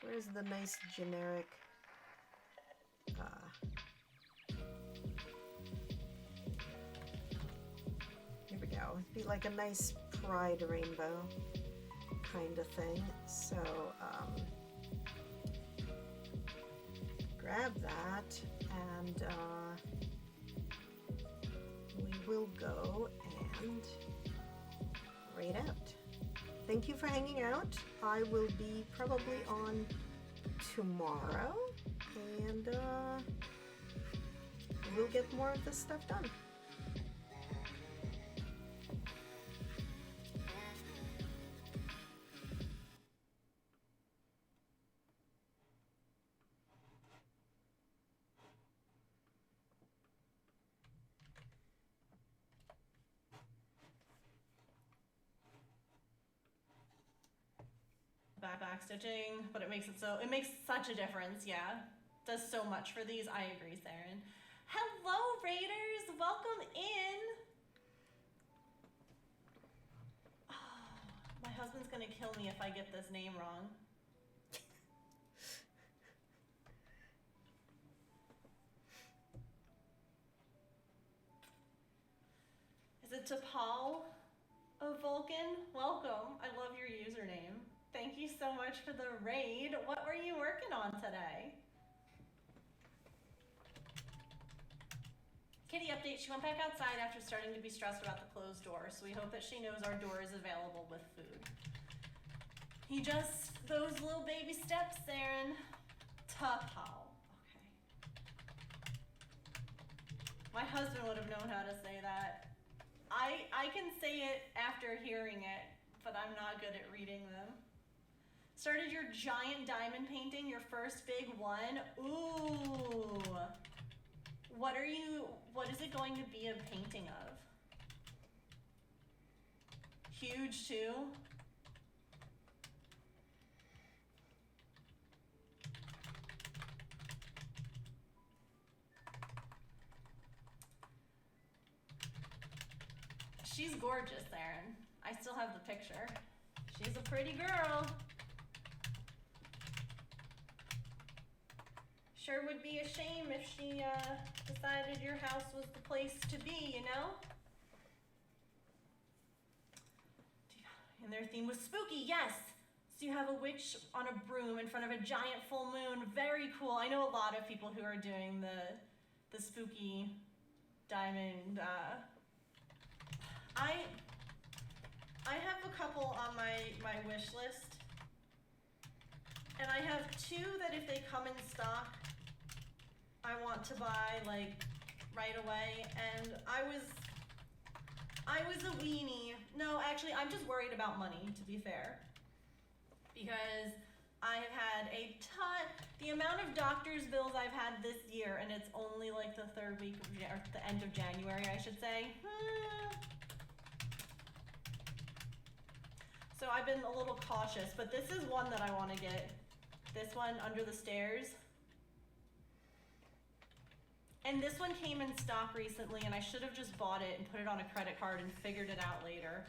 Where's the nice generic here we go. It'd be like a nice pride rainbow kind of thing. So grab that and we will go and raid out. Thank you for hanging out. I will be probably on tomorrow, and we'll get more of this stuff done. Back stitching, but it makes such a difference. Yeah, does so much for these. I agree, Saren. Hello, Raiders, welcome in. Oh, my husband's gonna kill me if I get this name wrong. Is it T'Pol of Vulcan? Welcome. I love your username. Thank you so much for the raid. What were you working on today? Kitty update, she went back outside after starting to be stressed about the closed door, so we hope that she knows our door is available with food. Those little baby steps, Saren. T'Pol. Okay. My husband would have known how to say that. I can say it after hearing it, but I'm not good at reading them. Started your giant diamond painting, your first big one. Ooh. What is it going to be a painting of? Huge too? She's gorgeous, Aaron. I still have the picture. She's a pretty girl. Sure would be a shame if she decided your house was the place to be, you know? And their theme was spooky, yes! So you have a witch on a broom in front of a giant full moon. Very cool. I know a lot of people who are doing the spooky diamond. I have a couple on my wish list. And I have two that if they come in stock, I want to buy like right away. And I was a weenie. No, actually, I'm just worried about money, to be fair. Because I have had a ton, the amount of doctor's bills I've had this year, and it's only like the third week of, or the end of January, I should say. So I've been a little cautious, but this is one that I want to get. This one, Under the Stairs. And this one came in stock recently, and I should have just bought it and put it on a credit card and figured it out later.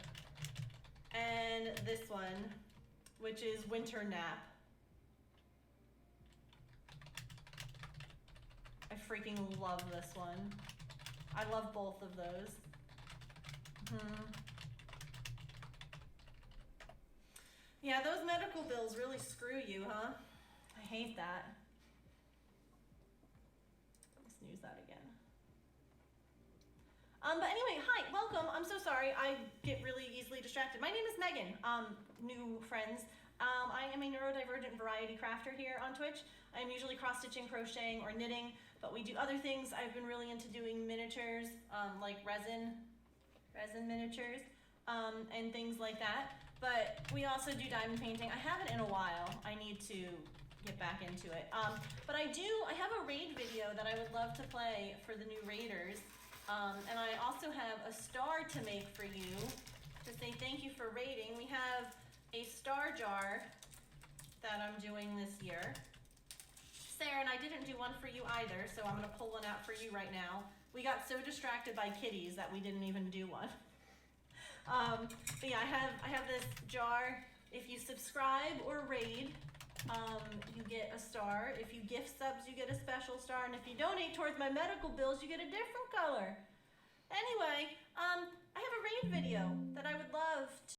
And this one, which is Winter Nap. I freaking love this one. I love both of those. Yeah, those medical bills really screw you, huh? I hate that. Let's snooze that again. But anyway, hi, welcome. I'm so sorry, I get really easily distracted. My name is Megan, new friends. I am a neurodivergent variety crafter here on Twitch. I'm usually cross-stitching, crocheting, or knitting, but we do other things. I've been really into doing miniatures, like resin miniatures, and things like that. But we also do diamond painting. I haven't in a while. I need to get back into it. But I have a raid video that I would love to play for the new raiders. And I also have a star to make for you to say thank you for rating. We have a star jar that I'm doing this year. Sarah, and I didn't do one for you either, so I'm gonna pull one out for you right now. We got so distracted by kitties that we didn't even do one. But yeah, I have this jar. If you subscribe or raid, you get a star. If you gift subs, you get a special star. And if you donate towards my medical bills, you get a different color. Anyway, I have a raid video that I would love to